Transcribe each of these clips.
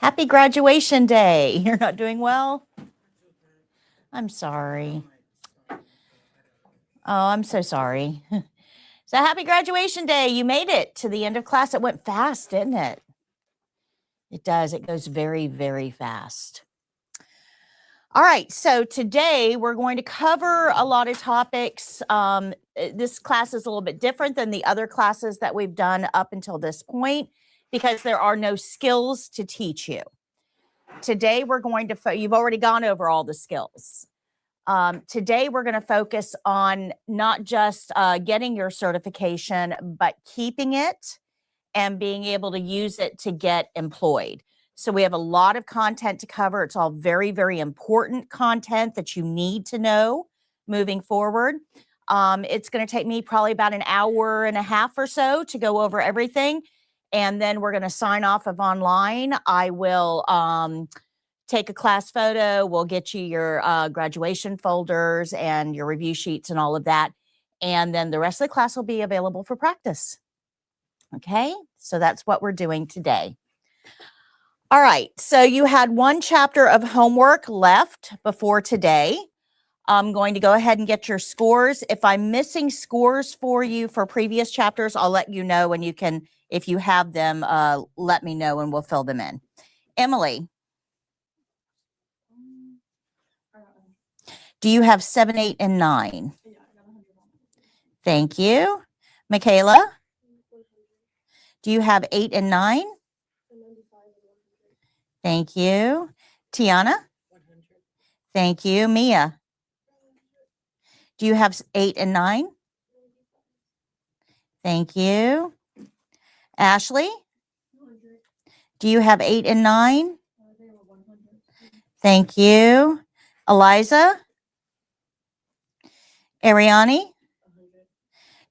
Happy graduation day. You're not doing well? I'm sorry. Oh, I'm so sorry. So happy graduation day. You made it to the end of class. It went fast, didn't it? It does. It goes very, very fast. All right. So today we're going to cover a lot of topics. This class is a little bit different than the other classes that we've done up until this point because there are no skills to teach you. Today we're going to, you've already gone over all the skills. Today we're going to focus on not just getting your certification, but keeping it and being able to use it to get employed. So we have a lot of content to cover. It's all very, very important content that you need to know moving forward. It's going to take me probably about an hour and a half or so to go over everything. And then we're going to sign off of online. I will take a class photo. We'll get you your graduation folders and your review sheets and all of that. And then the rest of the class will be available for practice. Okay, so that's what we're doing today. All right, so you had one chapter of homework left before today. I'm going to go ahead and get your scores. If I'm missing scores for you for previous chapters, I'll let you know, and you can, if you have them, let me know and we'll fill them in. Emily, do you have 7, 8, and 9? Thank you. Michaela, do you have 8 and 9? Thank you. Tiana? 100. Thank you. Mia? Do you have 8 and 9? Thank you. Ashley? 100. Do you have 8 and 9? Thank you. Eliza? Ariani? 100.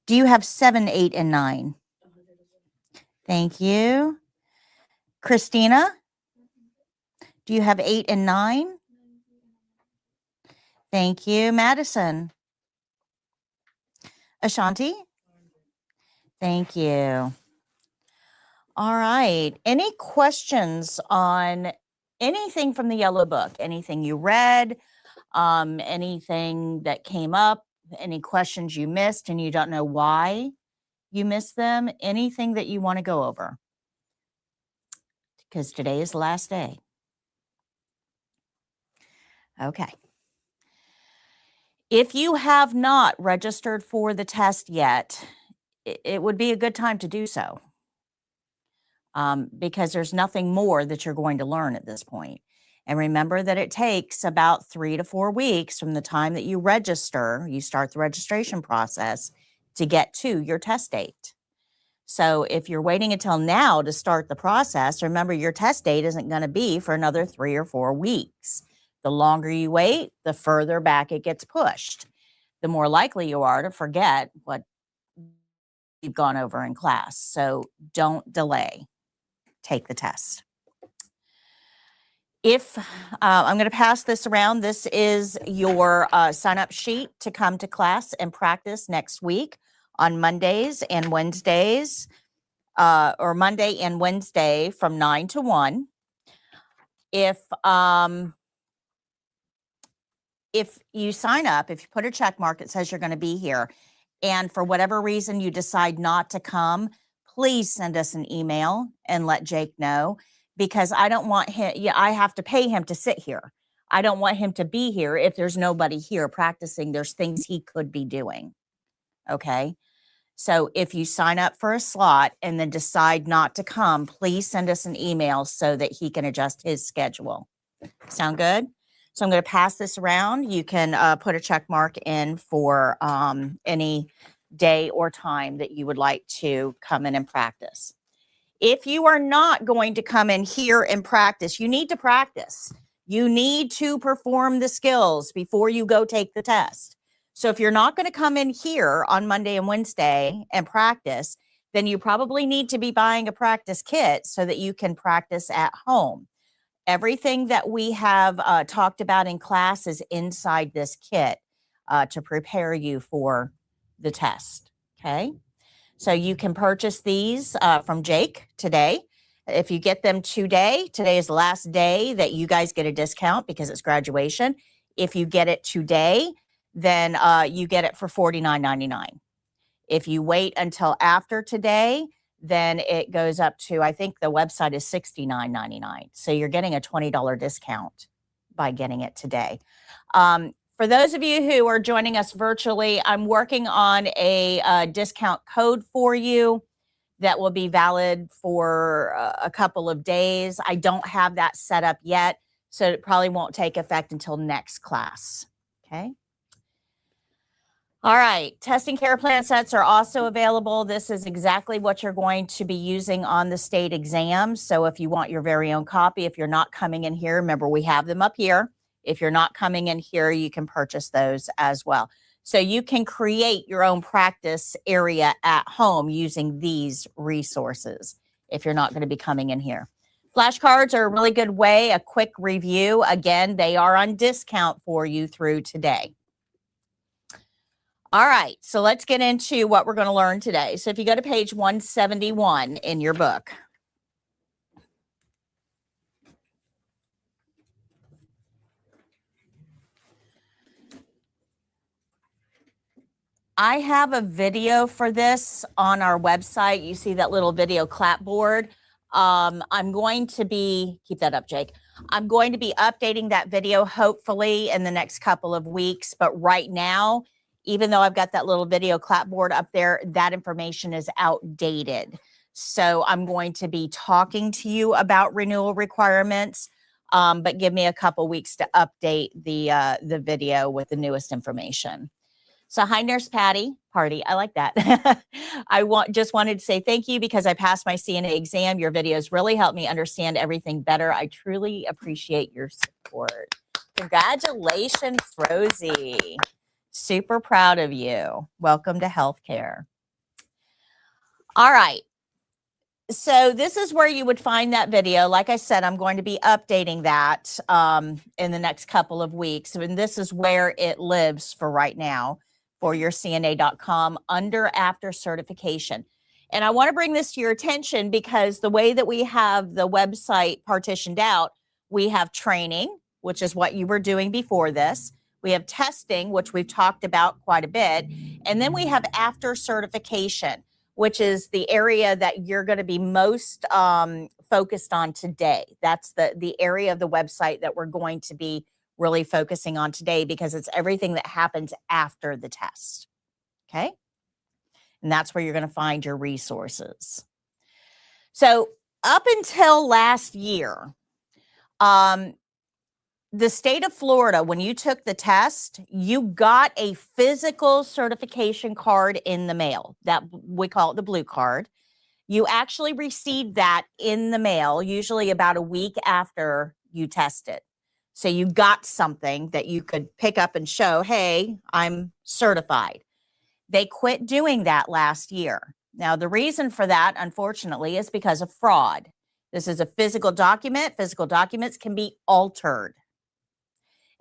Do you have 7, 8, and 9? 100. Thank you. Christina? Do you have 8 and 9? Thank you. Madison? Ashanti? Thank you. All right. Any questions on anything from the yellow book? Anything you read? Anything that came up? Any questions you missed and you don't know why you missed them? Anything that you want to go over? Because today is the last day. Okay. If you have not registered for the test yet, it would be a good time to do so because there's nothing more that you're going to learn at this point. And remember that it takes about 3 to 4 weeks from the time that you register, you start the registration process to get to your test date. So if you're waiting until now to start the process, remember your test date isn't going to be for another 3 or 4 weeks. The longer you wait, the further back it gets pushed. The more likely you are to forget what you've gone over in class. So don't delay. Take the test. If I'm going to pass this around, this is your sign-up sheet to come to class and practice next week on Mondays and Wednesdays, or Monday and Wednesday from 9 to 1. If you sign up, if you put a check mark, it says you're going to be here, and for whatever reason you decide not to come, please send us an email and let Jake know, because I don't want him, I have to pay him to sit here. I don't want him to be here if there's nobody here practicing. There's things he could be doing. Okay. So if you sign up for a slot and then decide not to come, please send us an email so that he can adjust his schedule. Sound good? So I'm going to pass this around. You can put a check mark in for any day or time that you would like to come in and practice. If you are not going to come in here and practice, you need to practice. You need to perform the skills before you go take the test. So if you're not going to come in here on Monday and Wednesday and practice, then you probably need to be buying a practice kit so that you can practice at home. Everything that we have talked about in class is inside this kit to prepare you for the test, okay? So you can purchase these from Jake today, If you get them today is the last day that you guys get a discount because it's graduation. If you get it today, then you get it for $49.99. If you wait until after today, then it goes up to, I think the website is $69.99. So you're getting a $20 discount by getting it today. For those of you who are joining us virtually, I'm working on a discount code for you that will be valid for a couple of days. I don't have that set up yet, so it probably won't take effect until next class, okay? All right, testing care plan sets are also available. This is exactly what you're going to be using on the state exam. So if you want your very own copy, if you're not coming in here, remember we have them up here. If you're not coming in here, you can purchase those as well. So you can create your own practice area at home using these resources if you're not going to be coming in here. Flashcards are a really good way, a quick review. Again, they are on discount for you through today. All right, so let's get into what we're going to learn today. So if you go to page 171 in your book. I have a video for this on our website. You see that little video clapboard. I'm going to be, keep that up, Jake. I'm going to be updating that video hopefully in the next couple of weeks. But right now, even though I've got that little video clapboard up there, that information is outdated. So I'm going to be talking to you about renewal requirements, but give me a couple weeks to update the video with the newest information. So hi, Nurse Patty. Party. I like that. just wanted to say thank you because I passed my CNA exam. Your videos really helped me understand everything better. I truly appreciate your support. Congratulations, Rosie. Super proud of you. Welcome to healthcare. All right. So this is where you would find that video. Like I said, I'm going to be updating that in the next couple of weeks. And this is where it lives for right now for your CNA.com under after certification. And I want to bring this to your attention because the way that we have the website partitioned out, we have training, which is what you were doing before this. We have testing, which we've talked about quite a bit. And then we have after certification, which is the area that you're going to be most focused on today. That's the area of the website that we're going to be really focusing on today because it's everything that happens after the test, okay? And that's where you're going to find your resources. So up until last year, the state of Florida, when you took the test, you got a physical certification card in the mail. That we call it the blue card. You actually received that in the mail, usually about a week after you tested. So you got something that you could pick up and show, hey, I'm certified. They quit doing that last year. Now, the reason for that, unfortunately, is because of fraud. This is a physical document. Physical documents can be altered.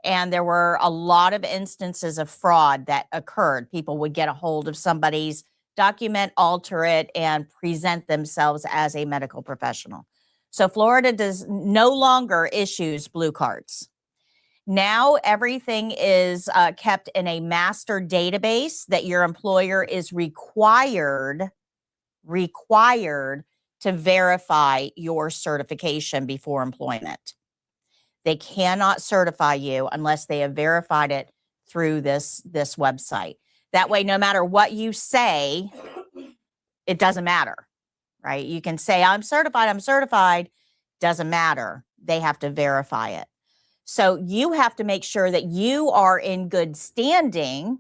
And there were a lot of instances of fraud that occurred. People would get a hold of somebody's document, alter it, and present themselves as a medical professional. So Florida no longer issues blue cards. Now everything is kept in a master database that your employer is required to verify your certification before employment. They cannot certify you unless they have verified it through this website. That way, no matter what you say, it doesn't matter, right? You can say, I'm certified, doesn't matter. They have to verify it. So you have to make sure that you are in good standing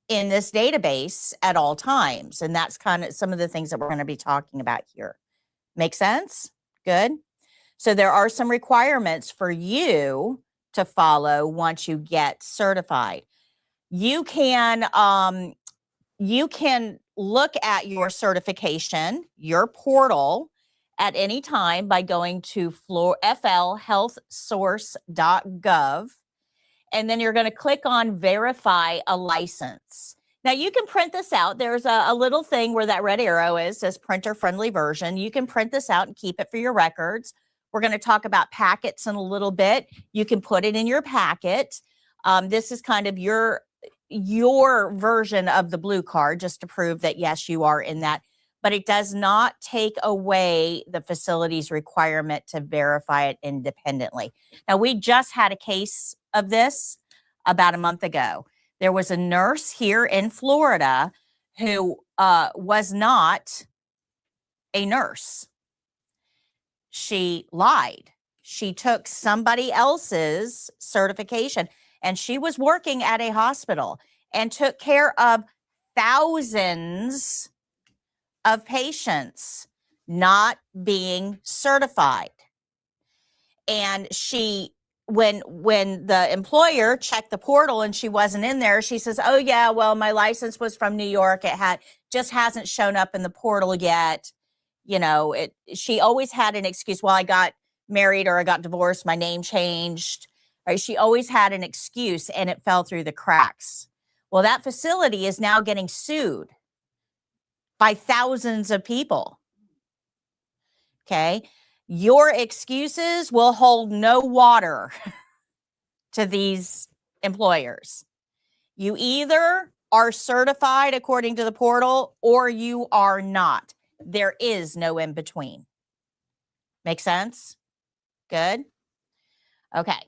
in this database at all times. And that's kind of some of the things that we're going to be talking about here. Make sense? Good. So there are some requirements for you to follow once you get certified. You can look at your certification, your portal, at any time by going to flhealthsource.gov, and then you're going to click on Verify a License. Now you can print this out. There's a little thing where that red arrow is, says printer friendly version. You can print this out and keep it for your records. We're going to talk about packets in a little bit. You can put it in your packet. This is kind of your version of the blue card, just to prove that, yes, you are in that. But it does not take away the facility's requirement to verify it independently. Now, we just had a case of this about a month ago. There was a nurse here in Florida who was not a nurse. She lied. She took somebody else's certification, and she was working at a hospital and took care of thousands of patients not being certified. And she, when the employer checked the portal and she wasn't in there, she says, oh yeah, well, my license was from New York. It just hasn't shown up in the portal yet. You know, she always had an excuse. Well, I got married or I got divorced, my name changed. Right? She always had an excuse, and it fell through the cracks. Well, that facility is now getting sued by thousands of people. Okay. Your excuses will hold no water to these employers. You either are certified according to the portal or you are not. There is no in between. Make sense? Good. Okay.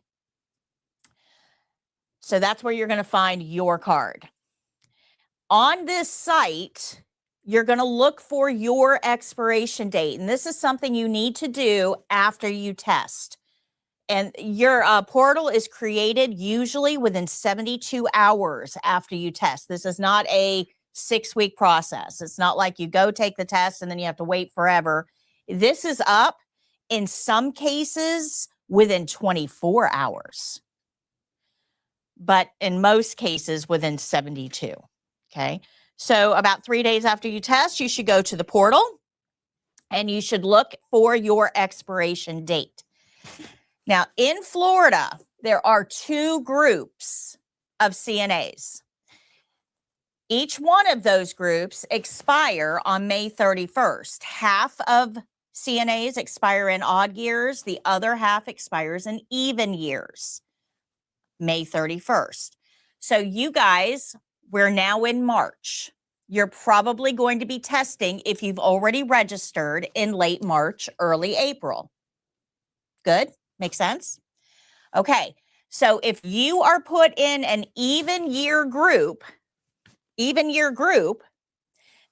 So that's where you're going to find your card. On this site, you're going to look for your expiration date. And this is something you need to do after you test. And your portal is created usually within 72 hours after you test. This is not a 6-week process. It's not like you go take the test and then you have to wait forever. This is up in some cases within 24 hours, but in most cases within 72. Okay. So about 3 days after you test, you should go to the portal and you should look for your expiration date. Now, in Florida, there are 2 groups of CNAs. Each one of those groups expire on May 31st. Half of CNAs expire in odd years. The other half expires in even years, May 31st. So you guys, we're now in March. You're probably going to be testing if you've already registered in late March, early April. Good? Make sense? Okay. So if you are put in an even year group,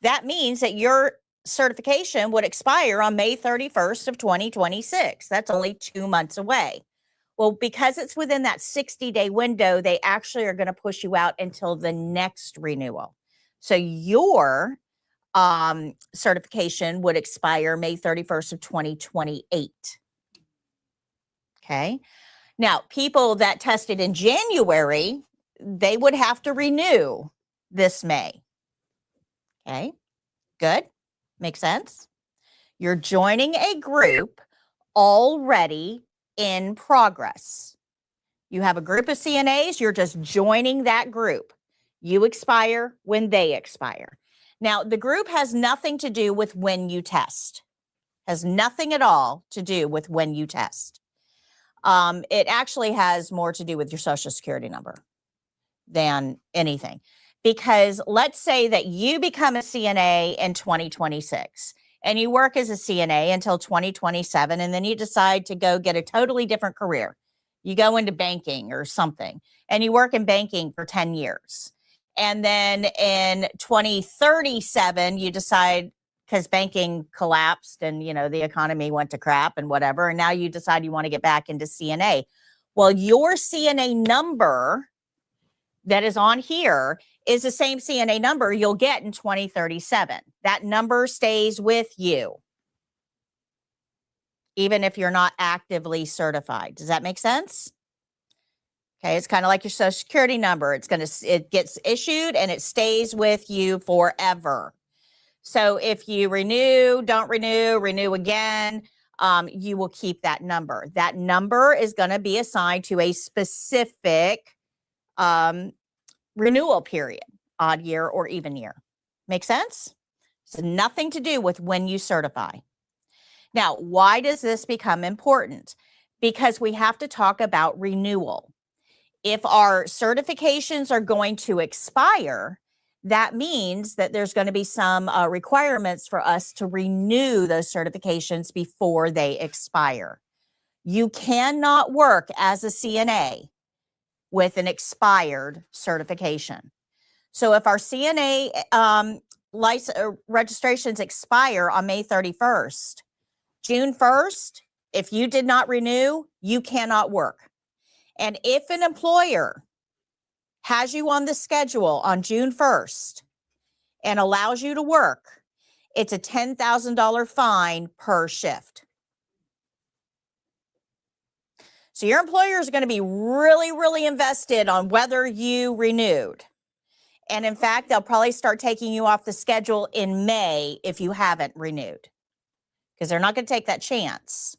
that means that your certification would expire on May 31st of 2026. That's only 2 months away. Well, because it's within that 60-day window, they actually are going to push you out until the next renewal. So your certification would expire May 31st of 2028. Okay. Now, people that tested in January, they would have to renew this May. Okay. Good. Makes sense? You're joining a group already in progress. You have a group of CNAs, you're just joining that group. You expire when they expire. Now, the group has nothing to do with when you test. Has nothing at all to do with when you test. It actually has more to do with your Social Security number than anything. Because let's say that you become a CNA in 2026 and you work as a CNA until 2027, and then you decide to go get a totally different career. You go into banking or something, and you work in banking for 10 years. And then in 2037, you decide, because banking collapsed and, you know, the economy went to crap and whatever, and now you decide you want to get back into CNA. Well, your CNA number that is on here is the same CNA number you'll get in 2037. That number stays with you, even if you're not actively certified. Does that make sense? Okay, it's kind of like your Social Security number. It gets issued and it stays with you forever. So if you renew, don't renew again, you will keep that number. That number is going to be assigned to a specific renewal period. odd year, or even year. Make sense? It's nothing to do with when you certify. Now, why does this become important? Because we have to talk about renewal. If our certifications are going to expire, that means that there's going to be some requirements for us to renew those certifications before they expire. You cannot work as a CNA with an expired certification. So if our CNA registrations expire on May 31st, June 1st, if you did not renew, you cannot work. And if an employer has you on the schedule on June 1st and allows you to work, it's a $10,000 fine per shift. So your employer is going to be really, really invested on whether you renewed. And in fact, they'll probably start taking you off the schedule in May if you haven't renewed, because they're not going to take that chance.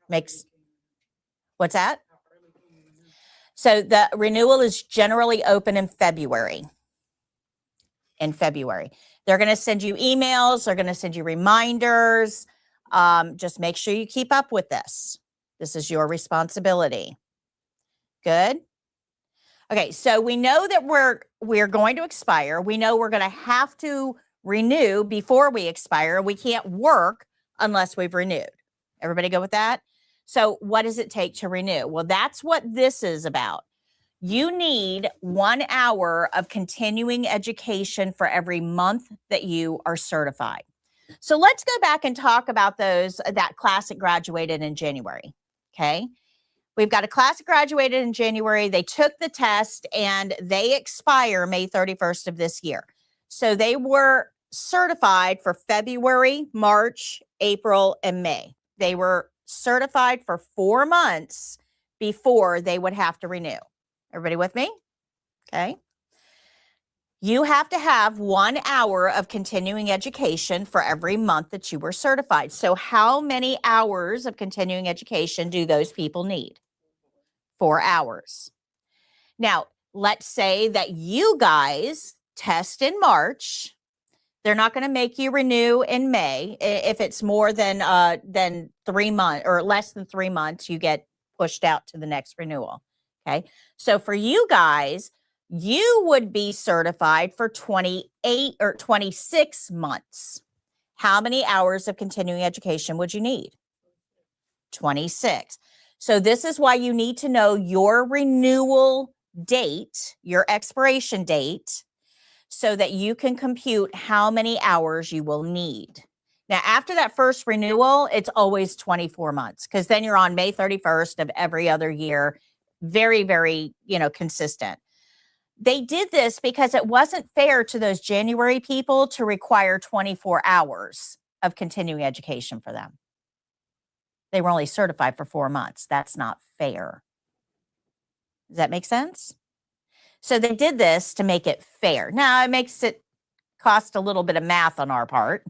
What's that? So the renewal is generally open in February. They're going to send you emails. They're going to send you reminders. Just make sure you keep up with this. This is your responsibility. Good. Okay, so we know that we're going to expire. We know we're going to have to renew before we expire. We can't work unless we've renewed. Everybody go with that? So what does it take to renew? Well, that's what this is about. You need 1 hour of continuing education for every month that you are certified. So let's go back and talk about that class that graduated in January. Okay. We've got a class that graduated in January. They took the test and they expire May 31st of this year. So they were certified for February, March, April, and May. They were certified for 4 months before they would have to renew. Everybody with me? Okay. You have to have 1 hour of continuing education for every month that you were certified. So how many hours of continuing education do those people need? 4 hours. Now, let's say that you guys test in March. They're not going to make you renew in May. If it's more than 3 months or less than 3 months, you get pushed out to the next renewal. Okay. So for you guys, you would be certified for 28 or 26 months. How many hours of continuing education would you need? 26. So this is why you need to know your renewal date, your expiration date, so that you can compute how many hours you will need. Now, after that first renewal, it's always 24 months, because then you're on May 31st of every other year. Very, very, consistent. They did this because it wasn't fair to those January people to require 24 hours of continuing education for them. They were only certified for 4 months. That's not fair. Does that make sense? So they did this to make it fair. Now, it makes it cost a little bit of math on our part,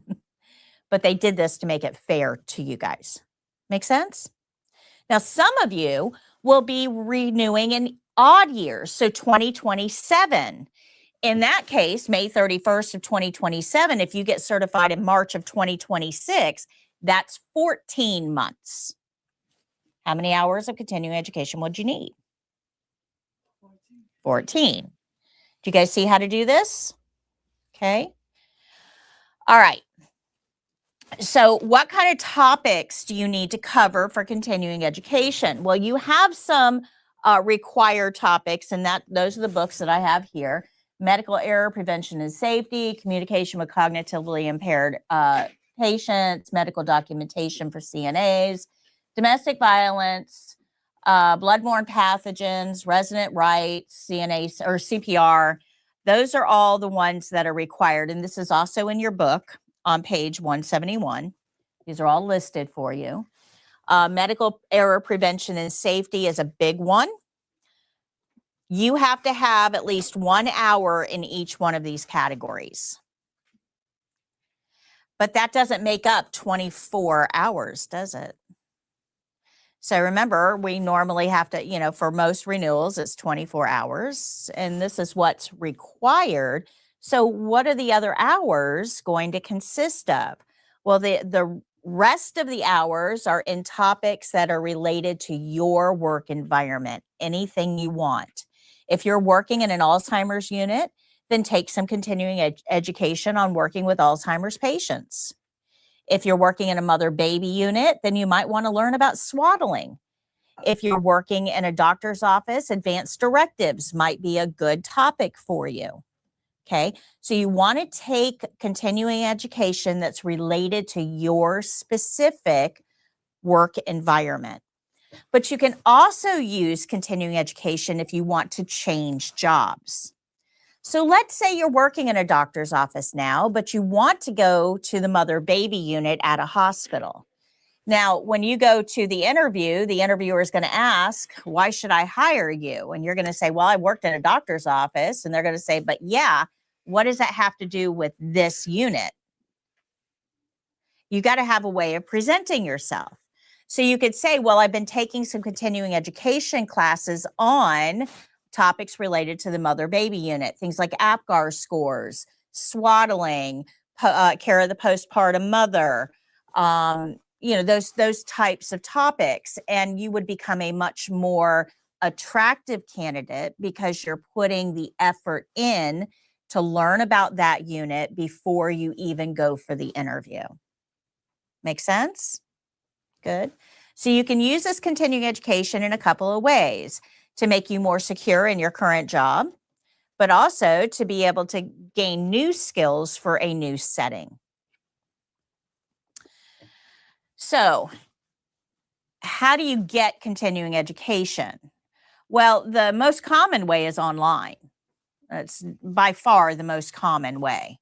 but they did this to make it fair to you guys. Make sense? Now, some of you will be renewing in odd years, so 2027. In that case, May 31st of 2027, if you get certified in March of 2026, that's 14 months. How many hours of continuing education would you need? 14. Do you guys see how to do this? Okay. All right. So what kind of topics do you need to cover for continuing education? Well, you have some required topics, and those are the books that I have here. Medical error prevention and safety, communication with cognitively impaired patients, medical documentation for CNAs, domestic violence, bloodborne pathogens, resident rights, CNAs or CPR. Those are all the ones that are required. And this is also in your book on page 171. These are all listed for you. Medical error prevention and safety is a big one. You have to have at least 1 hour in each one of these categories. But that doesn't make up 24 hours, does it? So remember, we normally have to, you know, for most renewals, it's 24 hours, and this is what's required. So what are the other hours going to consist of? Well, the rest of the hours are in topics that are related to your work environment, anything you want. If you're working in an Alzheimer's unit, then take some continuing education on working with Alzheimer's patients. If you're working in a mother-baby unit, then you might want to learn about swaddling. If you're working in a doctor's office, advanced directives might be a good topic for you. Okay, so you want to take continuing education that's related to your specific work environment. But you can also use continuing education if you want to change jobs. So let's say you're working in a doctor's office now, but you want to go to the mother-baby unit at a hospital. Now, when you go to the interviewer is going to ask, why should I hire you? And you're going to say, well, I worked in a doctor's office. And they're going to say, but yeah, what does that have to do with this unit? You got to have a way of presenting yourself. So you could say, well, I've been taking some continuing education classes on topics related to the mother-baby unit, things like APGAR scores, swaddling, care of the postpartum mother, you know, those types of topics. And you would become a much more attractive candidate because you're putting the effort in to learn about that unit before you even go for the interview. Make sense? Good. So you can use this continuing education in a couple of ways to make you more secure in your current job, but also to be able to gain new skills for a new setting. So how do you get continuing education? Well, the most common way is online. That's by far the most common way.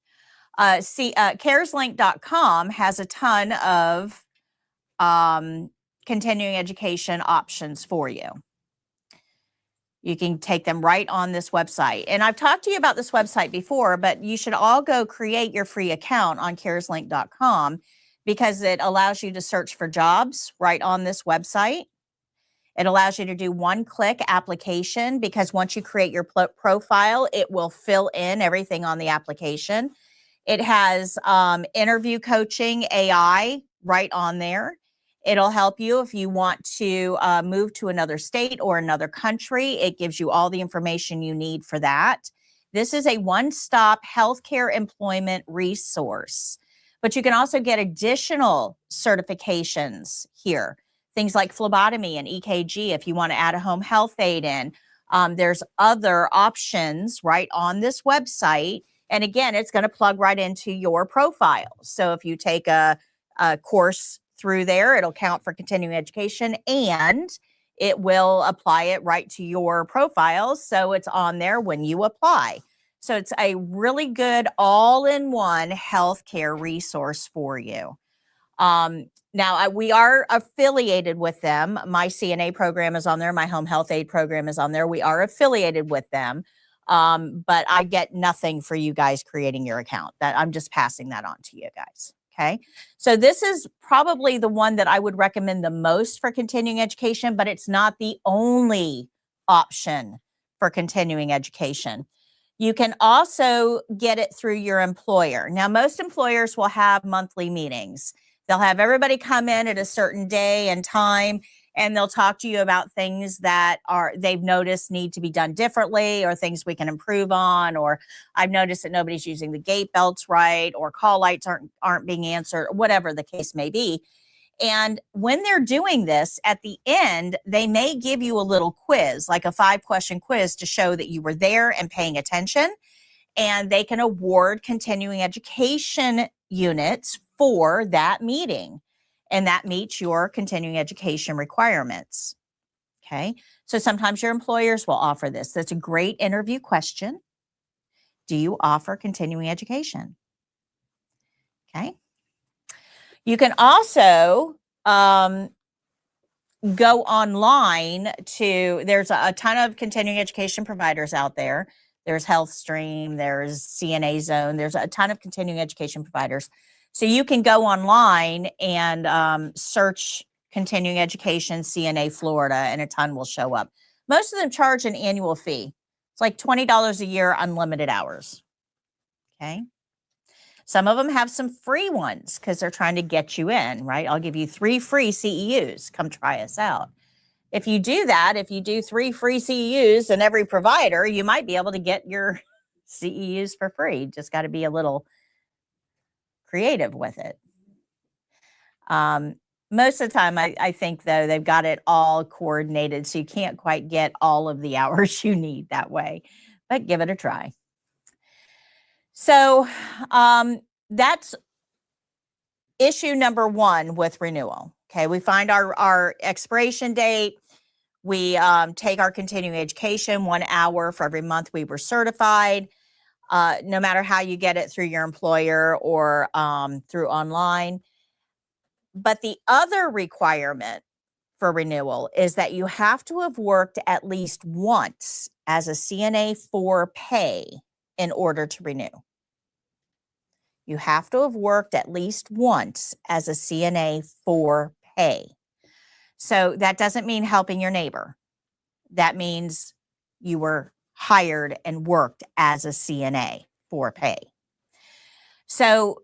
Careslink.com has a ton of continuing education options for you. You can take them right on this website. And I've talked to you about this website before, but you should all go create your free account on careslink.com because it allows you to search for jobs right on this website. It allows you to do one-click application because once you create your profile, it will fill in everything on the application. It has interview coaching AI right on there. It'll help you if you want to move to another state or another country. It gives you all the information you need for that. This is a one-stop healthcare employment resource. But you can also get additional certifications here. Things like phlebotomy and EKG if you want to add a home health aide in. There's other options right on this website. And again, it's going to plug right into your profile. So if you take a course through there, it'll count for continuing education and it will apply it right to your profile. So it's on there when you apply. So it's a really good all-in-one healthcare resource for you. Now, we are affiliated with them. My CNA program is on there. My home health aide program is on there. We are affiliated with them. But I get nothing for you guys creating your account. That I'm just passing that on to you guys. Okay. So this is probably the one that I would recommend the most for continuing education, but it's not the only option for continuing education. You can also get it through your employer. Now, most employers will have monthly meetings. They'll have everybody come in at a certain day and time, and they'll talk to you about things that they've noticed need to be done differently or things we can improve on, or I've noticed that nobody's using the gate belts right, or call lights aren't being answered, whatever the case may be. And when they're doing this, at the end, they may give you a little quiz, like a 5-question quiz to show that you were there and paying attention. And they can award continuing education units for that meeting. And that meets your continuing education requirements. Okay. So sometimes your employers will offer this. That's a great interview question. Do you offer continuing education? Okay. You can also go online to, there's a ton of continuing education providers out there. There's HealthStream, there's CNA Zone, there's a ton of continuing education providers. So you can go online and search continuing education, CNA Florida, and a ton will show up. Most of them charge an annual fee. It's like $20 a year, unlimited hours. Okay. Some of them have some free ones because they're trying to get you in, right? I'll give you 3 free CEUs. Come try us out. If you do that, if you do 3 free CEUs in every provider, you might be able to get your CEUs for free. Just got to be a little creative with it. Most of the time, I think, though, they've got it all coordinated, so you can't quite get all of the hours you need that way, but give it a try. So that's issue number 1 with renewal. Okay, we find our expiration date. We take our continuing education 1 hour for every month we were certified, no matter how you get it through your employer or through online. But the other requirement for renewal is that you have to have worked at least once as a CNA for pay in order to renew. You have to have worked at least once as a CNA for pay. So that doesn't mean helping your neighbor. That means you were hired and worked as a CNA for pay. So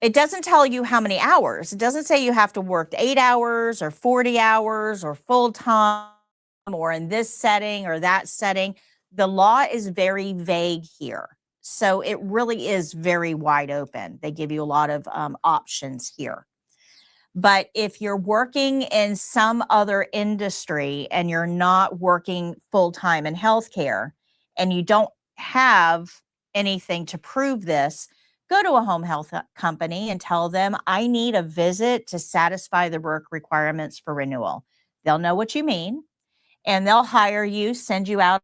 it doesn't tell you how many hours. It doesn't say you have to work 8 hours or 40 hours or full time or in this setting or that setting. The law is very vague here. So it really is very wide open. They give you a lot of options here. But if you're working in some other industry and you're not working full-time in healthcare and you don't have anything to prove this, go to a home health company and tell them, I need a visit to satisfy the work requirements for renewal. They'll know what you mean, and they'll hire you, send you out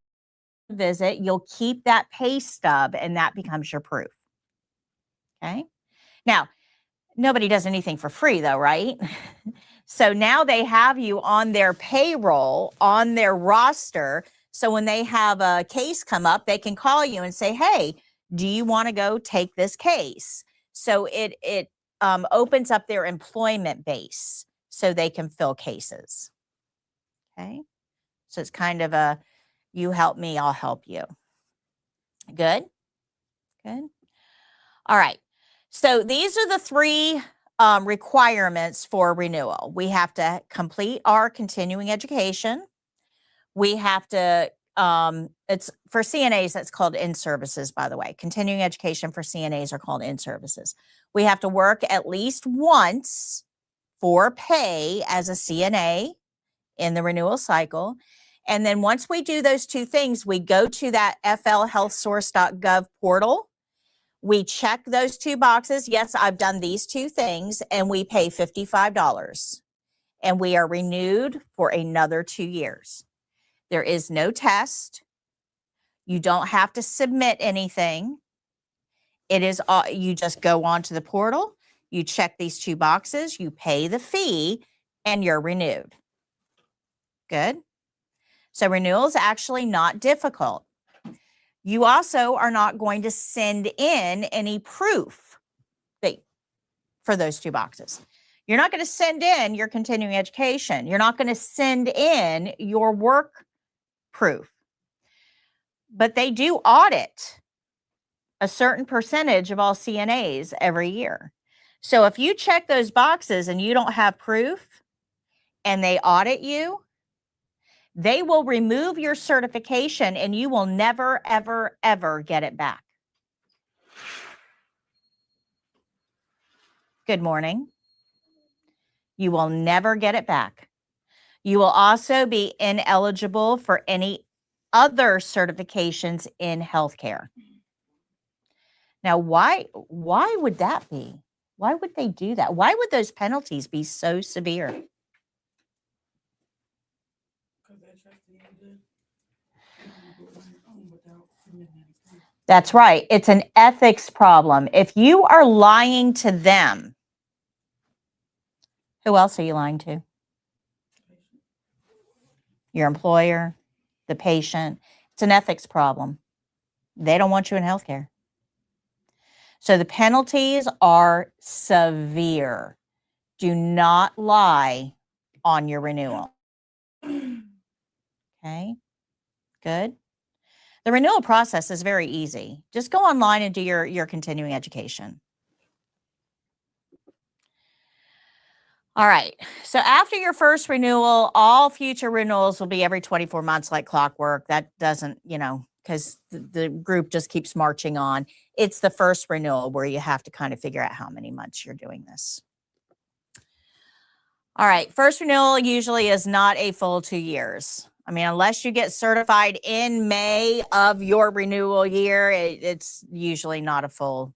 a visit. You'll keep that pay stub, and that becomes your proof. Okay? Now, nobody does anything for free, though, right? So now they have you on their payroll, on their roster. So when they have a case come up, they can call you and say, hey, do you want to go take this case? So it opens up their employment base so they can fill cases. Okay. So it's kind of a, you help me, I'll help you. Good. Good. All right. So these are the 3 requirements for renewal. We have to complete our continuing education. We have to, it's for CNAs, that's called in-services, by the way. Continuing education for CNAs are called in-services. We have to work at least once for pay as a CNA in the renewal cycle. And then once we do those 2 things, we go to that flhealthsource.gov portal. We check those 2 boxes. Yes, I've done these 2 things, and we pay $55. And we are renewed for another 2 years. There is no test. You don't have to submit anything. It is you just go onto the portal, you check these 2 boxes, you pay the fee, and you're renewed. Good. So renewal is actually not difficult. You also are not going to send in any proof for those 2 boxes. You're not going to send in your continuing education. You're not going to send in your work proof. But they do audit a certain percentage of all CNAs every year. So if you check those boxes and you don't have proof and they audit you, they will remove your certification and you will never, ever, ever get it back. Good morning. You will never get it back. You will also be ineligible for any other certifications in healthcare. Now, why would that be? Why would they do that? Why would those penalties be so severe? That's right. It's an ethics problem. If you are lying to them, who else are you lying to? Your employer, the patient. It's an ethics problem. They don't want you in healthcare. So the penalties are severe. Do not lie on your renewal. Okay, good. The renewal process is very easy. Just go online and do your continuing education. All right, so after your first renewal, all future renewals will be every 24 months like clockwork. That doesn't, because the group just keeps marching on. It's the first renewal where you have to kind of figure out how many months you're doing this. All right, first renewal usually is not a full 2 years. I mean, unless you get certified in May of your renewal year, it's usually not a full,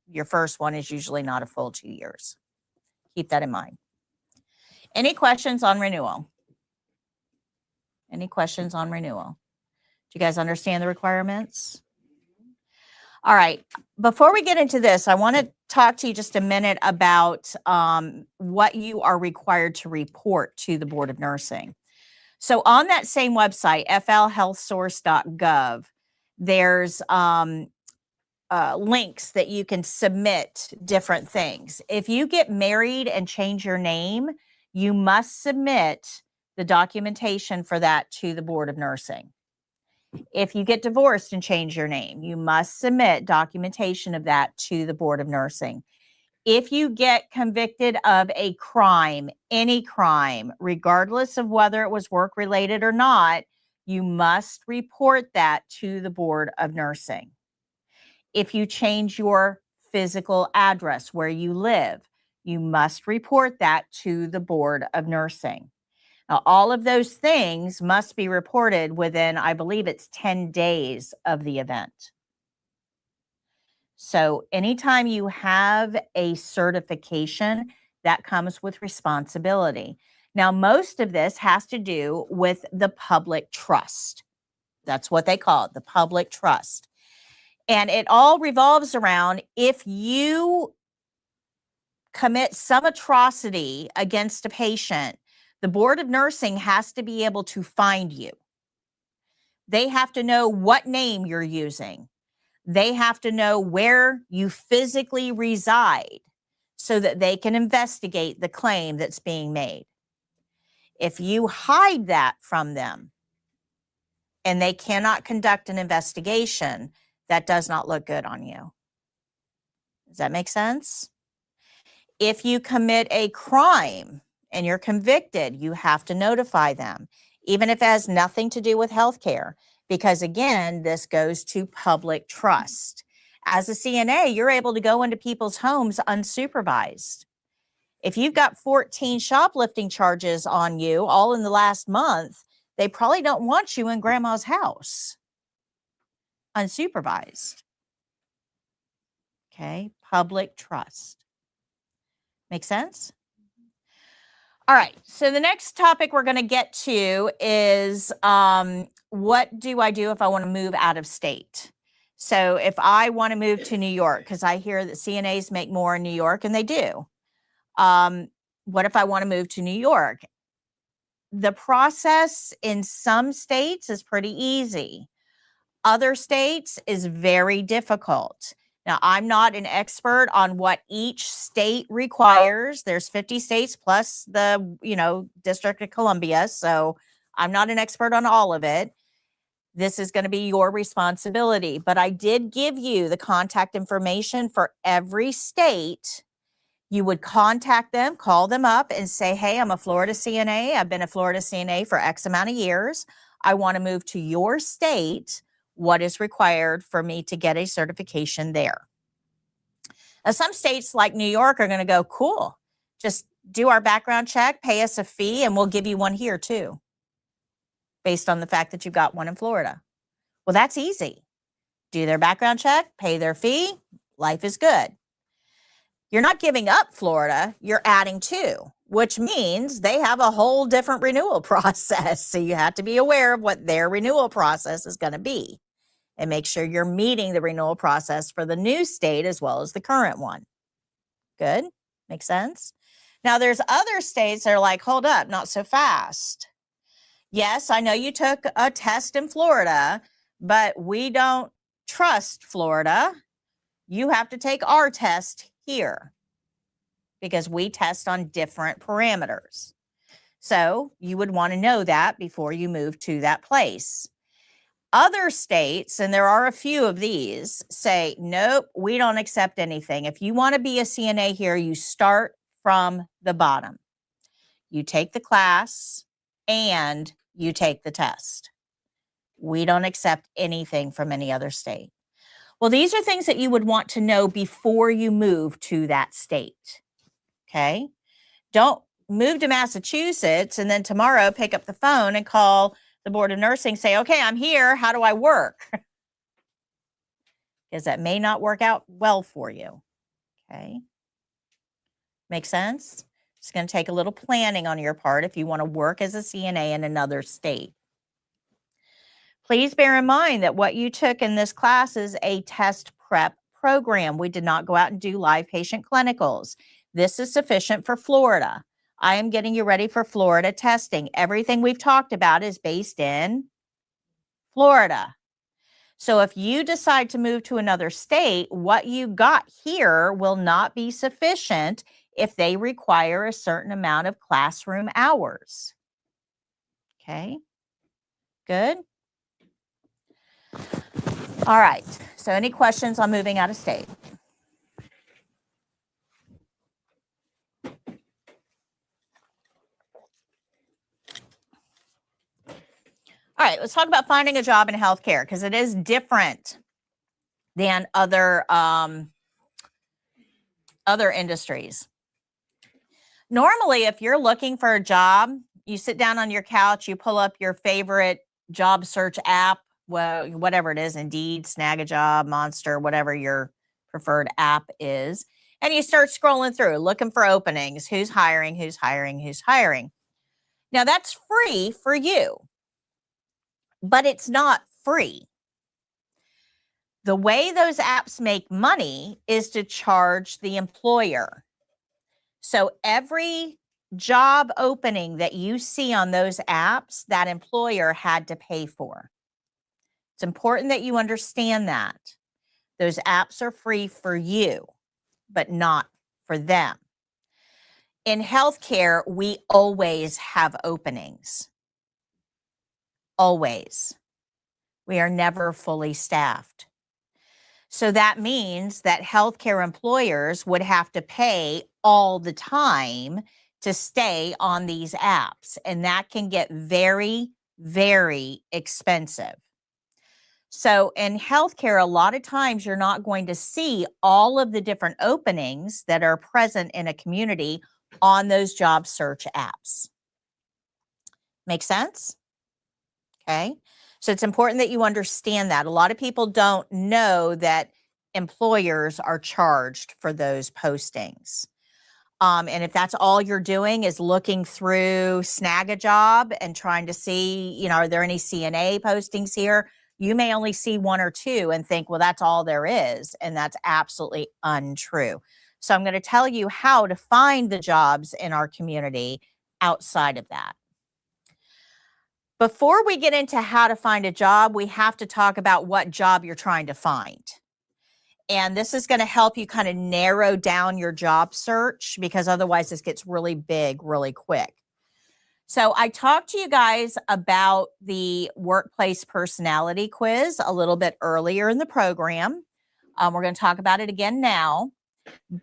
your first one is usually not a full 2 years. Keep that in mind. Any questions on renewal? Any questions on renewal? Do you guys understand the requirements? All right. Before we get into this, I want to talk to you just a minute about what you are required to report to the Board of Nursing. So on that same website, flhealthsource.gov, there's links that you can submit different things. If you get married and change your name, you must submit the documentation for that to the Board of Nursing. If you get divorced and change your name, you must submit documentation of that to the Board of Nursing. If you get convicted of a crime, any crime, regardless of whether it was work-related or not, you must report that to the Board of Nursing. If you change your physical address where you live, you must report that to the Board of Nursing. Now, all of those things must be reported within, I believe it's 10 days of the event. So anytime you have a certification, that comes with responsibility. Now, most of this has to do with the public trust. That's what they call it, the public trust. And it all revolves around if you commit some atrocity against a patient, the Board of Nursing has to be able to find you. They have to know what name you're using. They have to know where you physically reside so that they can investigate the claim that's being made. If you hide that from them and they cannot conduct an investigation, that does not look good on you. Does that make sense? If you commit a crime and you're convicted, you have to notify them, even if it has nothing to do with healthcare, because again, this goes to public trust. As a CNA, you're able to go into people's homes unsupervised. If you've got 14 shoplifting charges on you all in the last month, they probably don't want you in grandma's house unsupervised. Okay, public trust. Make sense? All right, so the next topic we're going to get to is what do I do if I want to move out of state? So if I want to move to New York, because I hear that CNAs make more in New York, and they do. What if I want to move to New York? The process in some states is pretty easy. Other states is very difficult. Now, I'm not an expert on what each state requires. There's 50 states plus the, District of Columbia. So I'm not an expert on all of it. This is going to be your responsibility. But I did give you the contact information for every state. You would contact them, call them up and say, hey, I'm a Florida CNA. I've been a Florida CNA for X amount of years. I want to move to your state. What is required for me to get a certification there? Now, some states like New York are going to go, cool, just do our background check, pay us a fee, and we'll give you one here too, based on the fact that you've got one in Florida. Well, that's easy. Do their background check, pay their fee, life is good. You're not giving up Florida, you're adding to, which means they have a whole different renewal process. So you have to be aware of what their renewal process is going to be and make sure you're meeting the renewal process for the new state as well as the current one. Good? Makes sense? Now, there's other states that are like, hold up, not so fast. Yes, I know you took a test in Florida, but we don't trust Florida. You have to take our test here because we test on different parameters. So you would want to know that before you move to that place. Other states, and there are a few of these, say, nope, we don't accept anything. If you want to be a CNA here, you start from the bottom. You take the class and you take the test. We don't accept anything from any other state. Well, these are things that you would want to know before you move to that state, okay? Don't move to Massachusetts and then tomorrow pick up the phone and call the Board of Nursing, say, okay, I'm here, how do I work? Because that may not work out well for you, okay? Make sense? It's going to take a little planning on your part if you want to work as a CNA in another state. Please bear in mind that what you took in this class is a test prep program. We did not go out and do live patient clinicals. This is sufficient for Florida. I am getting you ready for Florida testing. Everything we've talked about is based in Florida. So if you decide to move to another state, what you got here will not be sufficient if they require a certain amount of classroom hours. Okay, good. All right, so any questions on moving out of state? All right, let's talk about finding a job in healthcare because it is different than other industries. Normally, if you're looking for a job, you sit down on your couch, you pull up your favorite job search app, well, whatever it is, Indeed, Snag a Job, Monster, whatever your preferred app is, and you start scrolling through, looking for openings, who's hiring, who's hiring, who's hiring. Now, that's free for you, but it's not free. The way those apps make money is to charge the employer. So every job opening that you see on those apps, that employer had to pay for. It's important that you understand that. Those apps are free for you, but not for them. In healthcare, we always have openings. Always. We are never fully staffed. So that means that healthcare employers would have to pay all the time to stay on these apps. And that can get very, very expensive. So in healthcare, a lot of times you're not going to see all of the different openings that are present in a community on those job search apps. Make sense? Okay. So it's important that you understand that. A lot of people don't know that employers are charged for those postings. And if that's all you're doing is looking through Snag a Job and trying to see, are there any CNA postings here? You may only see one or two and think, well, that's all there is. And that's absolutely untrue. So I'm going to tell you how to find the jobs in our community outside of that. Before we get into how to find a job, we have to talk about what job you're trying to find. And this is going to help you kind of narrow down your job search because otherwise this gets really big really quick. So I talked to you guys about the workplace personality quiz a little bit earlier in the program. We're going to talk about it again now.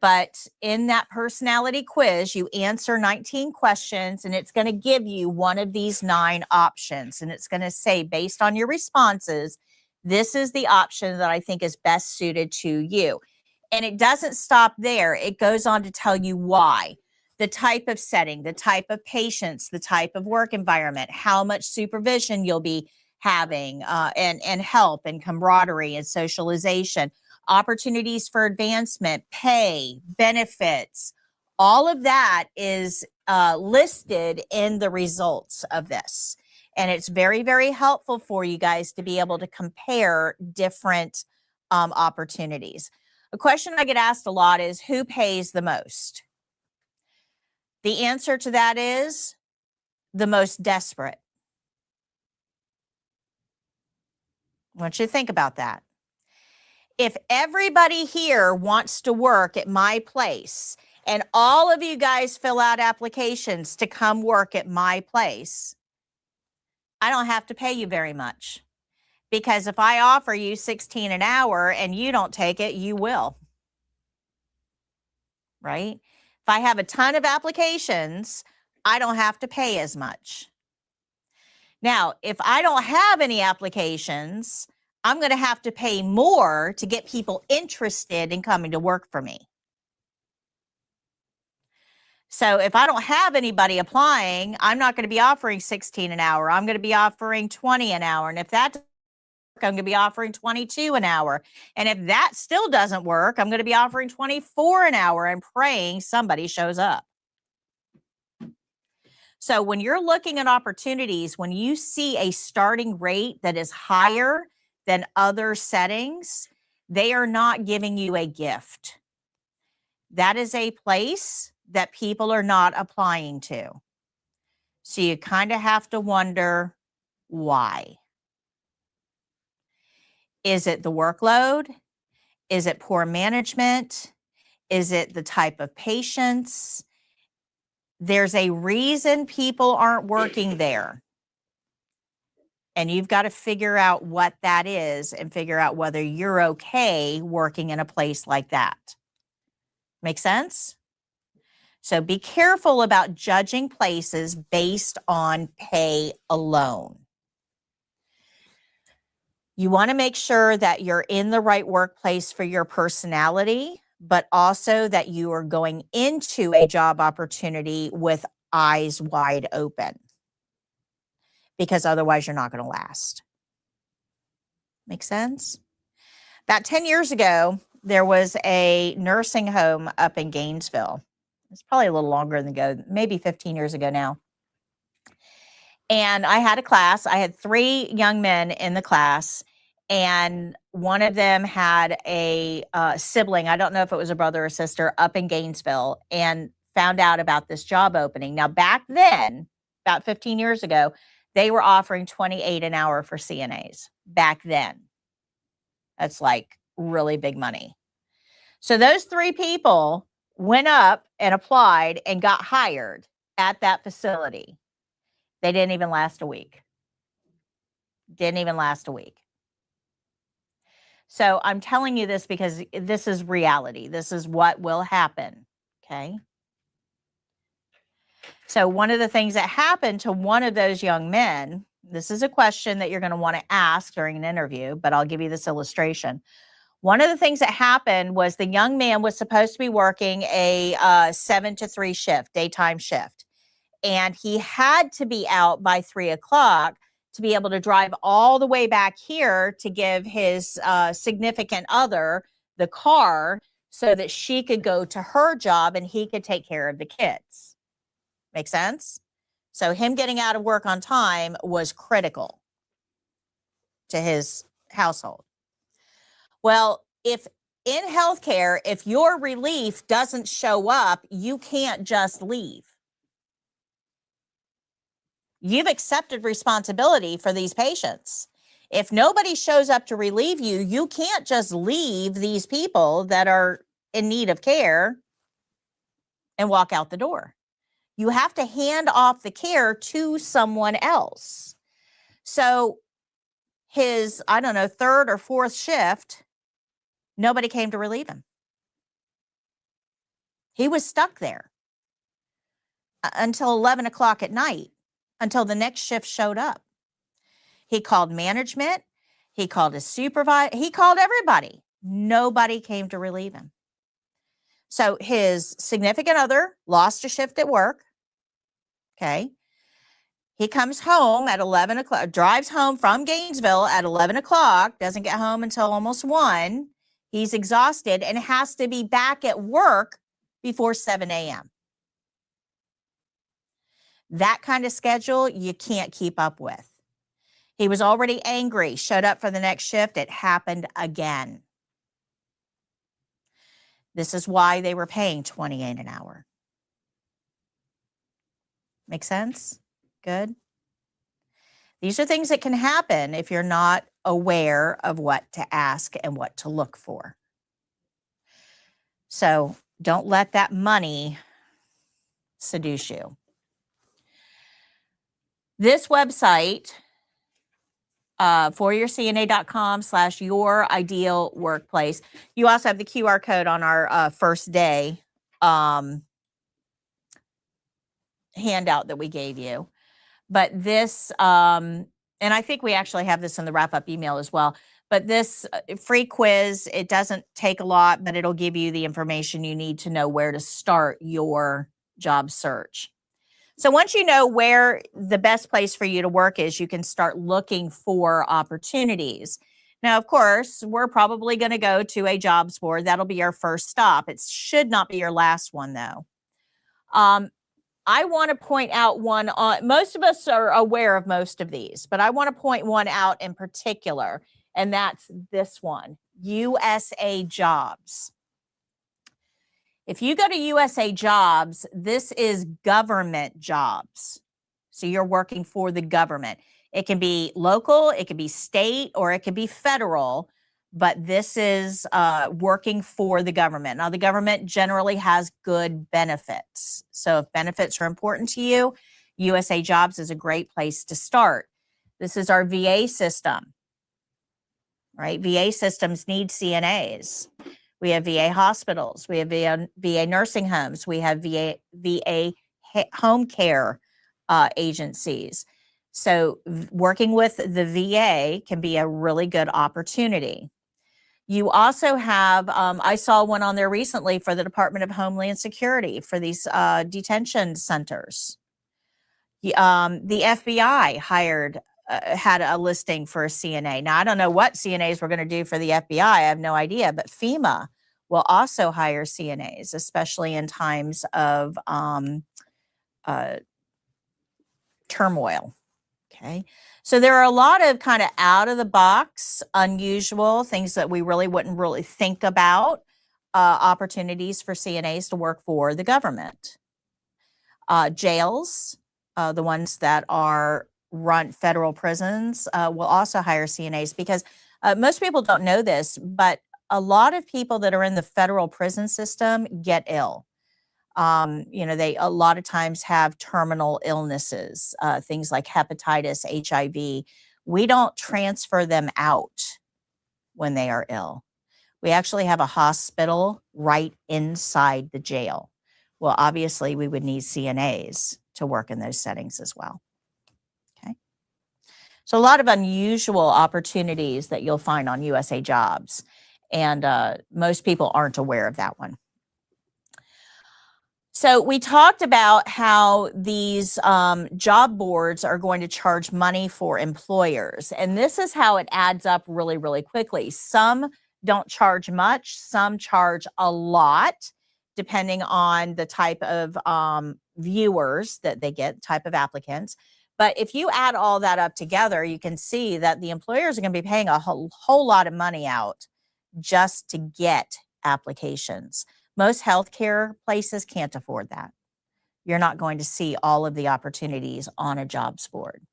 But in that personality quiz, you answer 19 questions, and it's going to give you one of these 9 options. And it's going to say, based on your responses, this is the option that I think is best suited to you. And it doesn't stop there. It goes on to tell you why. The type of setting, the type of patients, the type of work environment, how much supervision you'll be having, and help and camaraderie and socialization, opportunities for advancement, pay, benefits. All of that is listed in the results of this. And it's very, very helpful for you guys to be able to compare different opportunities. A question I get asked a lot is, who pays the most? The answer to that is the most desperate. I want you to think about that. If everybody here wants to work at my place and all of you guys fill out applications to come work at my place, I don't have to pay you very much. Because if I offer you $16 an hour and you don't take it, you will. Right? If I have a ton of applications, I don't have to pay as much. Now, if I don't have any applications, I'm going to have to pay more to get people interested in coming to work for me. So if I don't have anybody applying, I'm not going to be offering $16 an hour. I'm going to be offering $20 an hour. And if that doesn't work, I'm going to be offering $22 an hour. And if that still doesn't work, I'm going to be offering $24 an hour and praying somebody shows up. So when you're looking at opportunities, when you see a starting rate that is higher than other settings, they are not giving you a gift. That is a place that people are not applying to. So you kind of have to wonder why. Is it the workload? Is it poor management? Is it the type of patients? There's a reason people aren't working there. And you've got to figure out what that is and figure out whether you're okay working in a place like that. Make sense? So be careful about judging places based on pay alone. You want to make sure that you're in the right workplace for your personality, but also that you are going into a job opportunity with eyes wide open, because otherwise you're not going to last. Make sense? About 10 years ago, there was a nursing home up in Gainesville. It's probably a little longer ago, maybe 15 years ago now. And I had a class. I had 3 young men in the class, and one of them had a sibling, I don't know if it was a brother or sister, up in Gainesville, and found out about this job opening. Now, back then, about 15 years ago, they were offering $28 an hour for CNAs. Back then. That's like really big money. So those 3 people went up and applied and got hired at that facility. They didn't even last a week. Didn't even last a week. So I'm telling you this because this is reality. This is what will happen. Okay. So one of the things that happened to one of those young men, this is a question that you're going to want to ask during an interview, but I'll give you this illustration. One of the things that happened was the young man was supposed to be working a 7 to 3 shift, daytime shift. And he had to be out by 3 o'clock to be able to drive all the way back here to give his significant other the car so that she could go to her job and he could take care of the kids. Make sense? So him getting out of work on time was critical to his household. Well, if in healthcare, if your relief doesn't show up, you can't just leave. You've accepted responsibility for these patients. If nobody shows up to relieve you, you can't just leave these people that are in need of care and walk out the door. You have to hand off the care to someone else. So his, I don't know, 3rd or 4th shift, nobody came to relieve him. He was stuck there until 11 o'clock at night, until the next shift showed up. He called management. He called his supervisor. He called everybody. Nobody came to relieve him. So his significant other lost a shift at work. Okay. He comes home at 11 o'clock, drives home from Gainesville at 11 o'clock, doesn't get home until almost 1. He's exhausted and has to be back at work before 7 a.m. That kind of schedule you can't keep up with. He was already angry, showed up for the next shift. It happened again. This is why they were paying $28 an hour. Make sense? Good. These are things that can happen if you're not aware of what to ask and what to look for. So Don't let that money seduce you. This website, foryourscna.com/youridealworkplace. You also have the QR code on our first day handout that we gave you. But this, and I think we actually have this in the wrap-up email as well. But this free quiz, it doesn't take a lot, but it'll give you the information you need to know where to start your job search. So once you know where the best place for you to work is, you can start looking for opportunities. Now, of course, we're probably going to go to a jobs board. That'll be our first stop. It should not be your last one, though. I want to point out one. Most of us are aware of most of these, but I want to point one out in particular, and that's this one, USA Jobs. If you go to USA Jobs, this is government jobs. So you're working for the government. It can be local, it can be state, or it can be federal, but this is working for the government. Now, the government generally has good benefits. So if benefits are important to you, USA Jobs is a great place to start. This is our VA system, right? VA systems need CNAs. We have VA hospitals, we have VA nursing homes, we have VA home care agencies. So working with the VA can be a really good opportunity. You also have, I saw one on there recently for the Department of Homeland Security for these detention centers. The FBI had a listing for a CNA. Now, I don't know what CNAs were going to do for the FBI. I have no idea, but FEMA will also hire CNAs, especially in times of turmoil. Okay. So there are a lot of kind of out of the box, unusual things that we wouldn't really think about, opportunities for CNAs to work for the government. Jails, the ones that run federal prisons, will also hire CNAs because most people don't know this, but a lot of people that are in the federal prison system get ill. They a lot of times have terminal illnesses, things like hepatitis, HIV. We don't transfer them out when they are ill. We actually have a hospital right inside the jail. Well, obviously, we would need CNAs to work in those settings as well. Okay. So a lot of unusual opportunities that you'll find on USA Jobs. And most people aren't aware of that one. So we talked about how these job boards are going to charge money for employers. And this is how it adds up really, really quickly. Some don't charge much. Some charge a lot, depending on the type of viewers that they get, type of applicants. But if you add all that up together, you can see that the employers are going to be paying a whole lot of money out just to get applications. Most healthcare places can't afford that. You're not going to see all of the opportunities on a jobs board.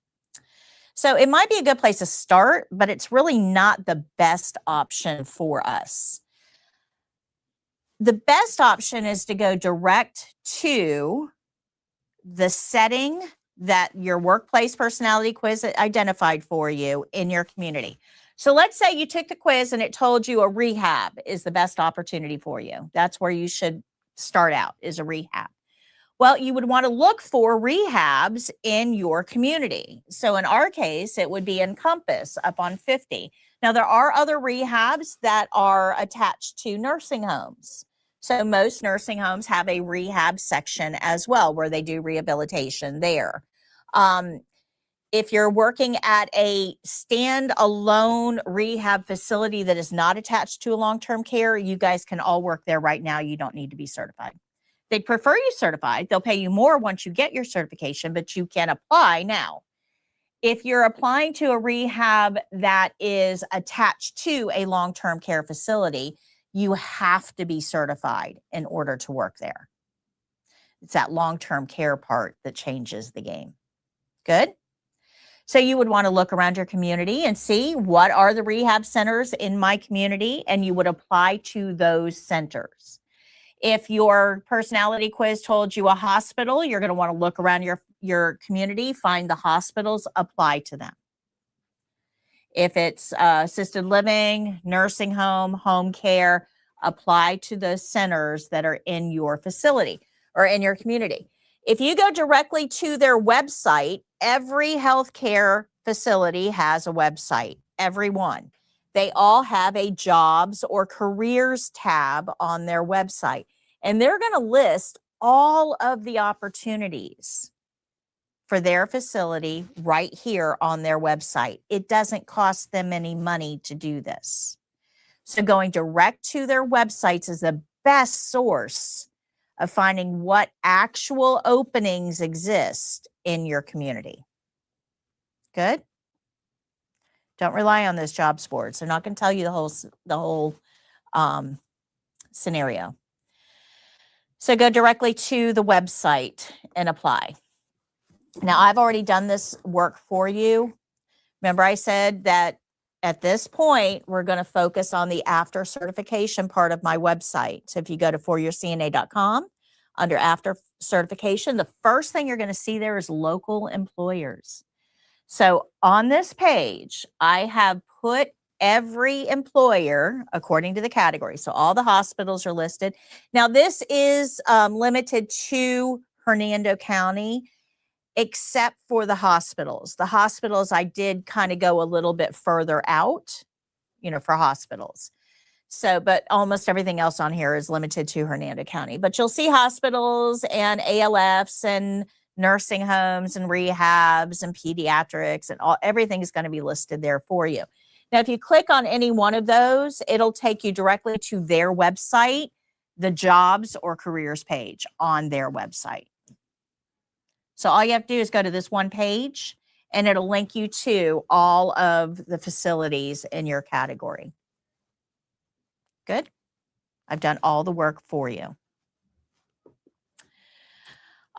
So it might be a good place to start, but it's really not the best option for us. The best option is to go direct to the setting that your workplace personality quiz identified for you in your community. So let's say you took the quiz and it told you a rehab is the best opportunity for you. That's where you should start out, is a rehab. Well, you would want to look for rehabs in your community. So in our case, it would be in Compass up on 50. Now, there are other rehabs that are attached to nursing homes. So most nursing homes have a rehab section as well, where they do rehabilitation there. If you're working at a standalone rehab facility that is not attached to a long-term care, you guys can all work there right now. You don't need to be certified. They'd prefer you certified. They'll pay you more once you get your certification, but you can apply now. If you're applying to a rehab that is attached to a long-term care facility, you have to be certified in order to work there. It's that long-term care part that changes the game. Good? So you would want to look around your community and see what are the rehab centers in my community, and you would apply to those centers. If your personality quiz told you a hospital, you're going to want to look around your community, find the hospitals, apply to them. If it's assisted living, nursing home, home care, apply to those centers that are in your facility or in your community. If you go directly to their website, every healthcare facility has a website, every one. They all have a jobs or careers tab on their website, and they're going to list all of the opportunities for their facility right here on their website. It doesn't cost them any money to do this. So going direct to their websites is the best source of finding what actual openings exist in your community. Good? Don't rely on those jobs boards. They're not going to tell you the whole scenario. So go directly to the website and apply. Now, I've already done this work for you. Remember, I said that at this point, we're going to focus on the after certification part of my website. So if you go to foryourcna.com, under after certification, the first thing you're going to see there is local employers. So on this page, I have put every employer according to the category. So all the hospitals are listed. Now, this is limited to Hernando County, except for the hospitals. The hospitals, I did kind of go a little bit further out, for hospitals. So, but almost everything else on here is limited to Hernando County. But you'll see hospitals and ALFs and nursing homes and rehabs and pediatrics and everything is going to be listed there for you. Now, if you click on any one of those, it'll take you directly to their website, the jobs or careers page on their website. So all you have to do is go to this one page and it'll link you to all of the facilities in your category. Good. I've done all the work for you.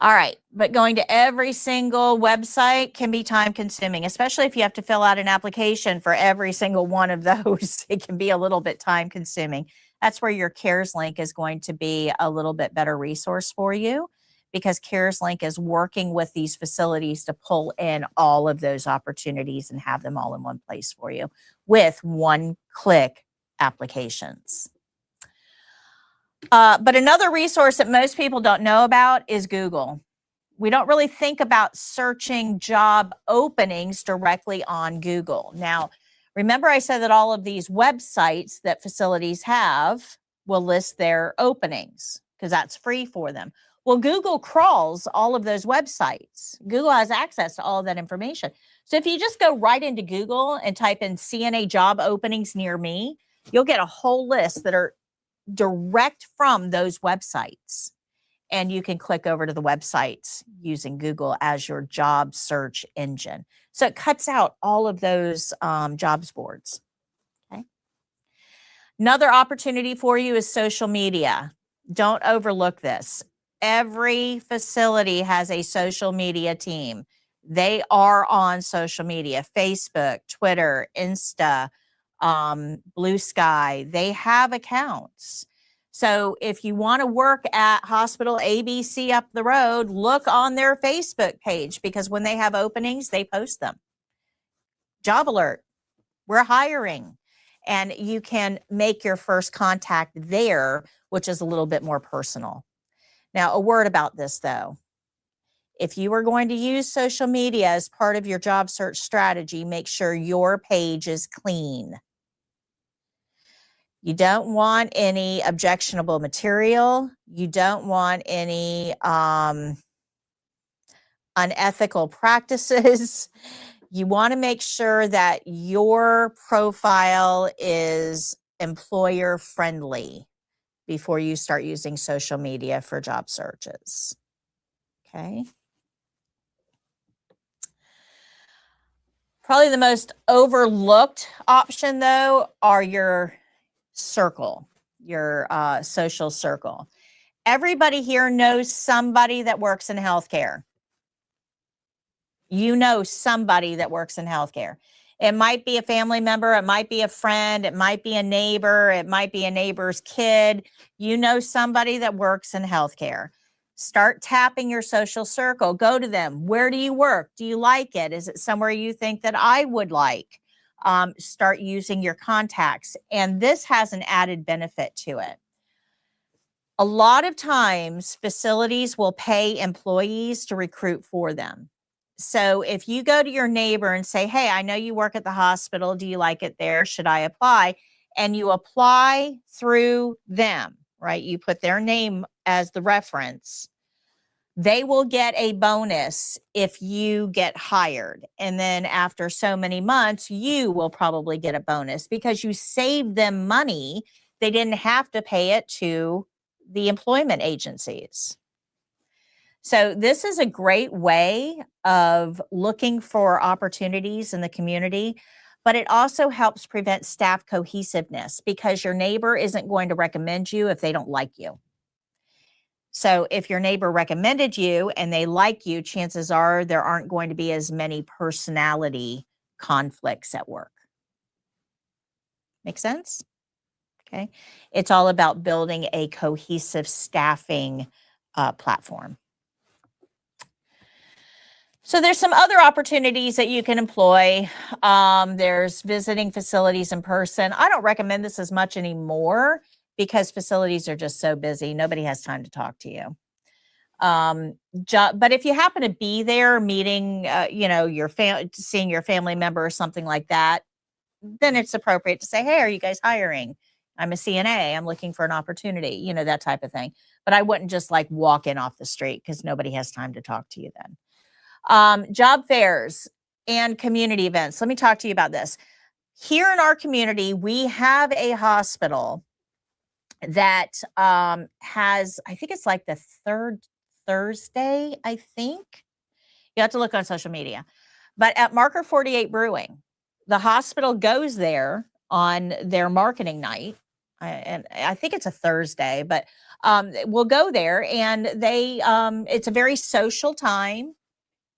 All right, but going to every single website can be time consuming, especially if you have to fill out an application for every single one of those. It can be a little bit time consuming. That's where your CARES link is going to be a little bit better resource for you, because CARES link is working with these facilities to pull in all of those opportunities and have them all in one place for you with one-click applications. But another resource that most people don't know about is Google. We don't really think about searching job openings directly on Google. Now, remember I said that all of these websites that facilities have will list their openings because that's free for them. Well, Google crawls all of those websites. Google has access to all of that information. So if you just go right into Google and type in CNA job openings near me, you'll get a whole list that are direct from those websites. And you can click over to the websites using Google as your job search engine. So it cuts out all of those jobs boards. Okay. Another opportunity for you is social media. Don't overlook this. Every facility has a social media team. They are on social media, Facebook, Twitter, Insta, Blue Sky. They have accounts. So if you want to work at hospital ABC up the road, look on their Facebook page, because when they have openings, they post them. Job alert, we're hiring. And you can make your first contact there, which is a little bit more personal. Now, a word about this, though. If you are going to use social media as part of your job search strategy, make sure your page is clean. You don't want any objectionable material. You don't want any unethical practices. You want to make sure that your profile is employer friendly before you start using social media for job searches. Okay. Probably the most overlooked option, though, are your circle, your social circle. Everybody here knows somebody that works in healthcare. You know somebody that works in healthcare. It might be a family member, it might be a friend, it might be a neighbor, it might be a neighbor's kid. You know somebody that works in healthcare. Start tapping your social circle. Go to them. Where do you work? Do you like it? Is it somewhere you think that I would like? Start using your contacts. And this has an added benefit to it. A lot of times, facilities will pay employees to recruit for them. So if you go to your neighbor and say, hey, I know you work at the hospital. Do you like it there? Should I apply? And you apply through them, right? You put their name as the reference. They will get a bonus if you get hired. And then after so many months, you will probably get a bonus because you saved them money. They didn't have to pay it to the employment agencies. So this is a great way of looking for opportunities in the community, but it also helps prevent staff cohesiveness because your neighbor isn't going to recommend you if they don't like you. So if your neighbor recommended you and they like you, chances are there aren't going to be as many personality conflicts at work. Make sense? Okay. It's all about building a cohesive staffing platform. So there's some other opportunities that you can employ. There's visiting facilities in person. I don't recommend this as much anymore because facilities are just so busy. Nobody has time to talk to you. But if you happen to be there meeting, seeing your family member or something like that, then it's appropriate to say, hey, are you guys hiring? I'm a CNA. I'm looking for an opportunity, that type of thing. But I wouldn't just like walk in off the street because nobody has time to talk to you then. Job fairs and community events. Let me talk to you about this. Here in our community, we have a hospital that has, I think it's like the third Thursday, I think. You have to look on social media. But at Marker 48 Brewing, the hospital goes there on their marketing night. And I think it's a Thursday, but we'll go there and it's a very social time.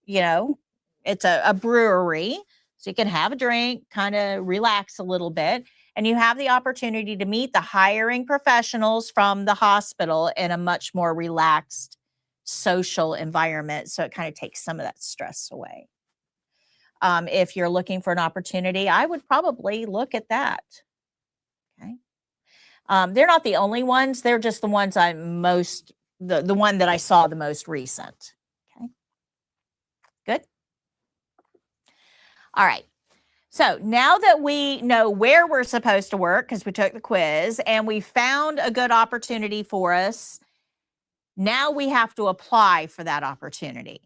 It's a brewery, so you can have a drink, kind of relax a little bit, and you have the opportunity to meet the hiring professionals from the hospital in a much more relaxed social environment. So it kind of takes some of that stress away. If you're looking for an opportunity, I would probably look at that. Okay. They're not the only ones. They're just the ones the one that I saw the most recent. Okay. Good. All right. So now that we know where we're supposed to work, because we took the quiz and we found a good opportunity for us, now we have to apply for that opportunity.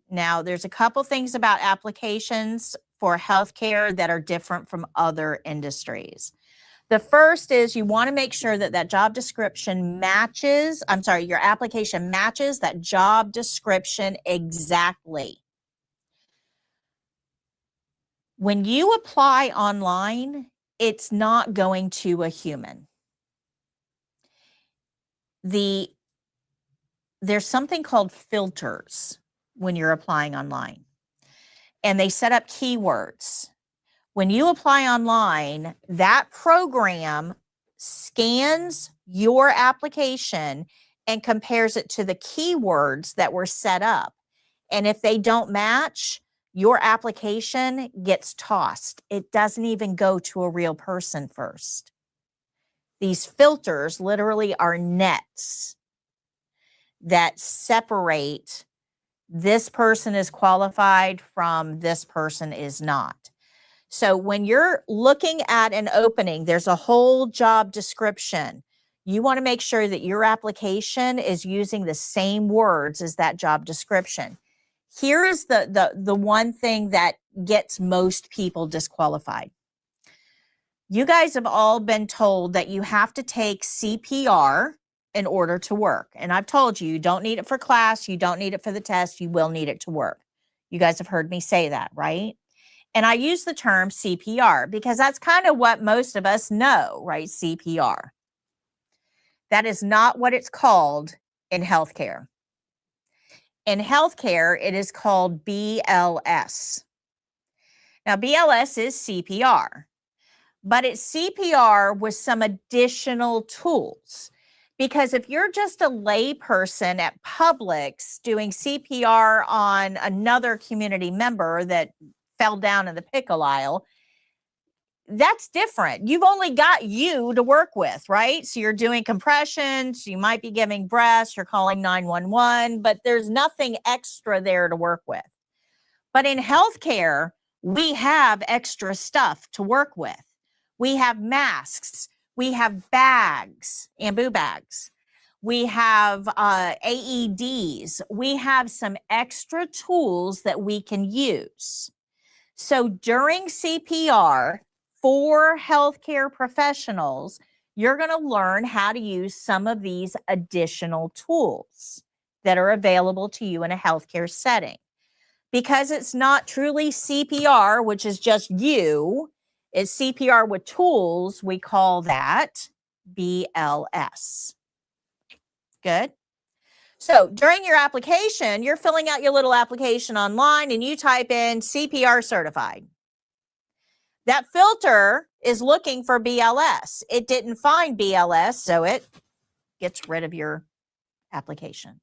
Now, there's a couple things about applications for healthcare that are different from other industries. The first is you want to make sure that that job description your application matches that job description exactly. When you apply online, it's not going to a human. There's something called filters when you're applying online, and they set up keywords. When you apply online, that program scans your application and compares it to the keywords that were set up. And if they don't match, your application gets tossed. It doesn't even go to a real person first. These filters literally are nets that separate this person is qualified from this person is not. So when you're looking at an opening, there's a whole job description. You want to make sure that your application is using the same words as that job description. Here is the one thing that gets most people disqualified. You guys have all been told that you have to take CPR in order to work. And I've told you, you don't need it for class. You don't need it for the test. You will need it to work. You guys have heard me say that, right? And I use the term CPR because that's kind of what most of us know, right? CPR. That is not what it's called in healthcare. In healthcare, it is called BLS. Now, BLS is CPR, but it's CPR with some additional tools. Because if you're just a lay person at Publix doing CPR on another community member that fell down in the pickle aisle, that's different. You've only got you to work with, right? So you're doing compressions, you might be giving breaths, you're calling 911, but there's nothing extra there to work with. But in healthcare, we have extra stuff to work with. We have masks, we have bags, bamboo bags. We have AEDs. We have some extra tools that we can use. So during CPR, for healthcare professionals, you're going to learn how to use some of these additional tools that are available to you in a healthcare setting. Because it's not truly CPR, which is just you, it's CPR with tools, we call that BLS. Good. So during your application, you're filling out your little application online and you type in CPR certified. That filter is looking for BLS. It didn't find BLS, so it gets rid of your application.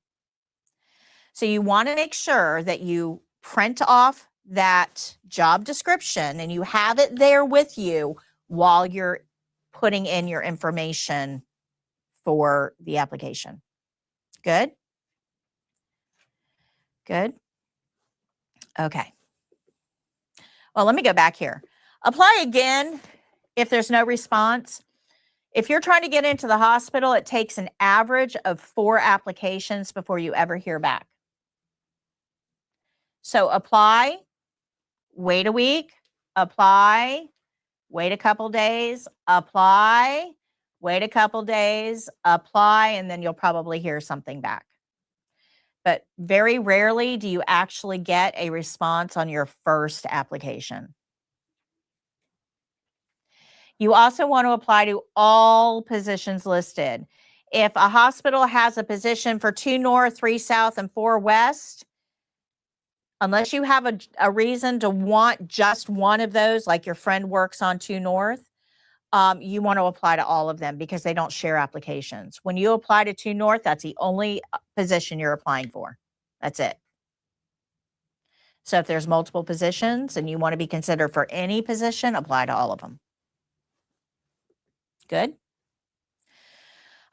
So you want to make sure that you print off that job description and you have it there with you while you're putting in your information for the application. Good? Good? Okay. Well, let me go back here. Apply again if there's no response. If you're trying to get into the hospital, it takes an average of 4 applications before you ever hear back. So apply, wait a week, apply, wait a couple days, apply, wait a couple days, apply, and then you'll probably hear something back. But very rarely do you actually get a response on your first application. You also want to apply to all positions listed. If a hospital has a position for 2 North, 3 South, and 4 West, unless you have a reason to want just one of those, like your friend works on 2 North, you want to apply to all of them because they don't share applications. When you apply to 2 North, that's the only position you're applying for. That's it. So if there's multiple positions and you want to be considered for any position, apply to all of them. Good?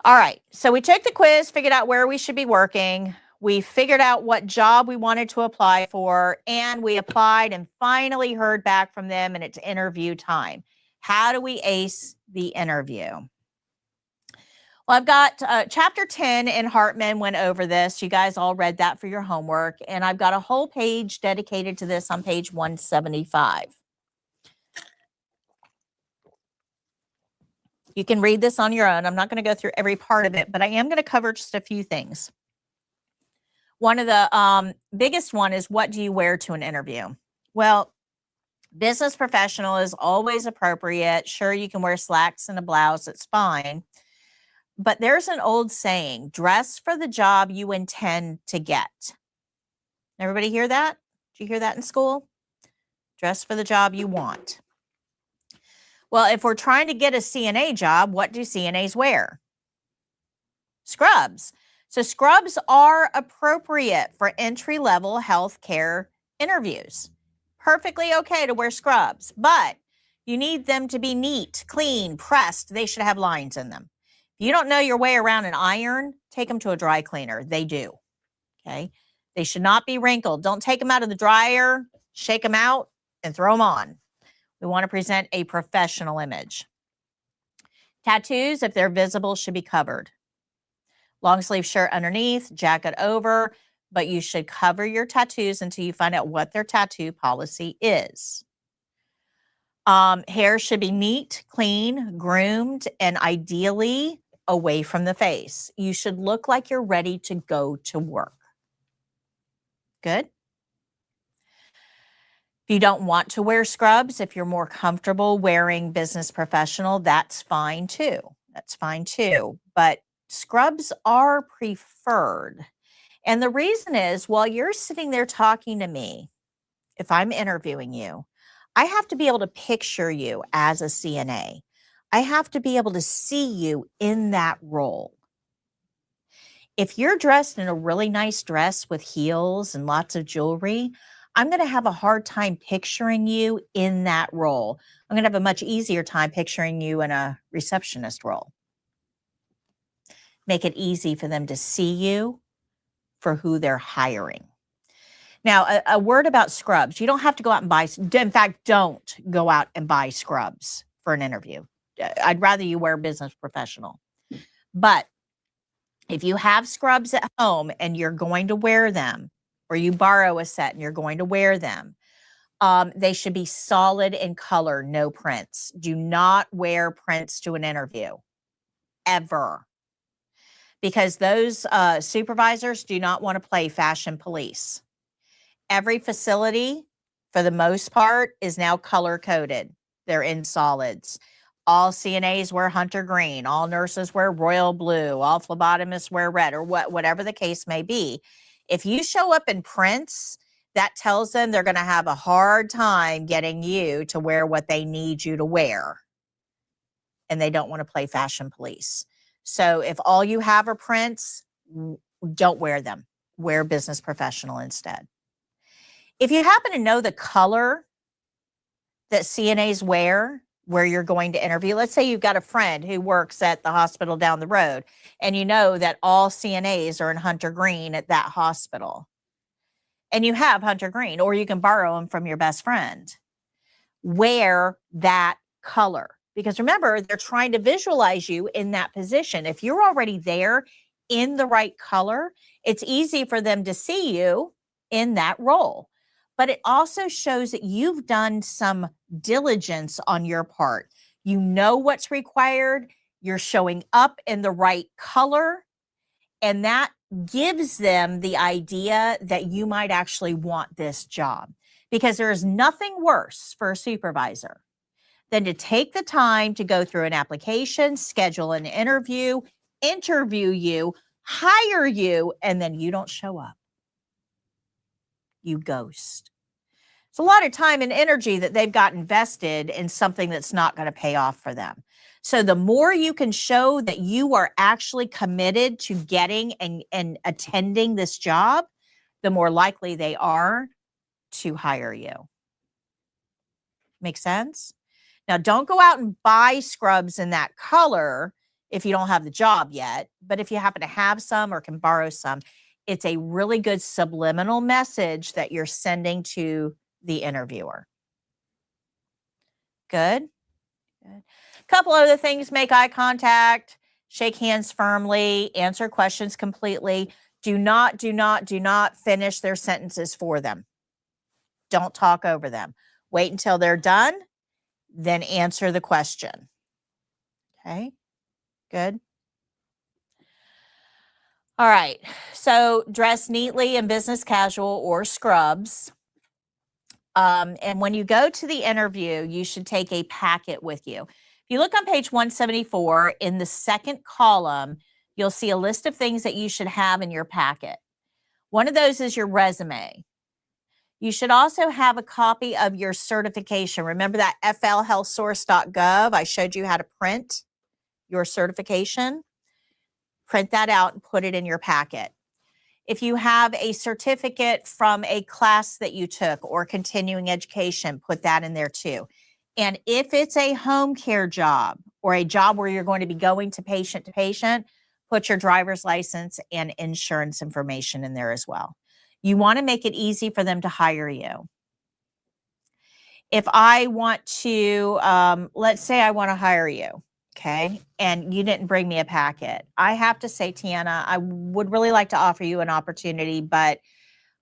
All right. So we took the quiz, figured out where we should be working. We figured out what job we wanted to apply for, and we applied and finally heard back from them, and it's interview time. How do we ace the interview? Well, I've got chapter 10 in Hartman went over this. You guys all read that for your homework, and I've got a whole page dedicated to this on page 175. You can read this on your own. I'm not going to go through every part of it, but I am going to cover just a few things. One of the biggest one is, what do you wear to an interview? Well, business professional is always appropriate. Sure, you can wear slacks and a blouse. It's fine. But there's an old saying, dress for the job you intend to get. Everybody hear that? Did you hear that in school? Dress for the job you want. Well, if we're trying to get a CNA job, what do CNAs wear? Scrubs. So scrubs are appropriate for entry-level healthcare interviews. Perfectly okay to wear scrubs, but you need them to be neat, clean, pressed. They should have lines in them. If you don't know your way around an iron, take them to a dry cleaner. They do, okay? They should not be wrinkled. Don't take them out of the dryer, shake them out, and throw them on. We want to present a professional image. Tattoos, if they're visible, should be covered. Long sleeve shirt underneath, jacket over, but you should cover your tattoos until you find out what their tattoo policy is. Hair should be neat, clean, groomed, and ideally away from the face. You should look like you're ready to go to work. Good? If you don't want to wear scrubs, if you're more comfortable wearing business professional, that's fine too. That's fine too. But scrubs are preferred. And the reason is, while you're sitting there talking to me, if I'm interviewing you, I have to be able to picture you as a CNA. I have to be able to see you in that role. If you're dressed in a really nice dress with heels and lots of jewelry, I'm going to have a hard time picturing you in that role. I'm going to have a much easier time picturing you in a receptionist role. Make it easy for them to see you for who they're hiring. Now, a word about scrubs. You don't have to go out and buy, in fact, don't go out and buy scrubs for an interview. I'd rather you wear business professional. But if you have scrubs at home and you're going to wear them, or you borrow a set and you're going to wear them, they should be solid in color, no prints. Do not wear prints to an interview, ever. Because those supervisors do not want to play fashion police. Every facility, for the most part, is now color-coded. They're in solids. All CNAs wear hunter green. All nurses wear royal blue. All phlebotomists wear red, or whatever the case may be. If you show up in prints, that tells them they're going to have a hard time getting you to wear what they need you to wear. And they don't want to play fashion police. So if all you have are prints, don't wear them. Wear business professional instead. If you happen to know the color that CNAs wear where you're going to interview, let's say you've got a friend who works at the hospital down the road, and you know that all CNAs are in hunter green at that hospital, and you have hunter green, or you can borrow them from your best friend. Wear that color, because remember, they're trying to visualize you in that position. If you're already there in the right color, it's easy for them to see you in that role. But it also shows that you've done some diligence on your part. You know what's required. You're showing up in the right color. And that gives them the idea that you might actually want this job. Because there is nothing worse for a supervisor than to take the time to go through an application, schedule an interview you, hire you, and then you don't show up. You ghost. It's a lot of time and energy that they've got invested in something that's not going to pay off for them. So the more you can show that you are actually committed to getting and attending this job, the more likely they are to hire you. Make sense? Now, don't go out and buy scrubs in that color if you don't have the job yet. But if you happen to have some or can borrow some, it's a really good subliminal message that you're sending to the interviewer. Good? Good. A couple other things: make eye contact, shake hands firmly, answer questions completely. Do not finish their sentences for them. Don't talk over them. Wait until they're done, then answer the question. Okay, good. All right, so dress neatly in business casual or scrubs. And when you go to the interview, you should take a packet with you. If you look on page 174, in the second column, you'll see a list of things that you should have in your packet. One of those is your resume. You should also have a copy of your certification. Remember that flhealthsource.gov? I showed you how to print your certification. Print that out and put it in your packet. If you have a certificate from a class that you took or continuing education, put that in there too. And if it's a home care job or a job where you're going to be going to patient, put your driver's license and insurance information in there as well. You want to make it easy for them to hire you. If I want to, let's say I want to hire you, okay, and you didn't bring me a packet, I have to say, Tiana, I would really like to offer you an opportunity, but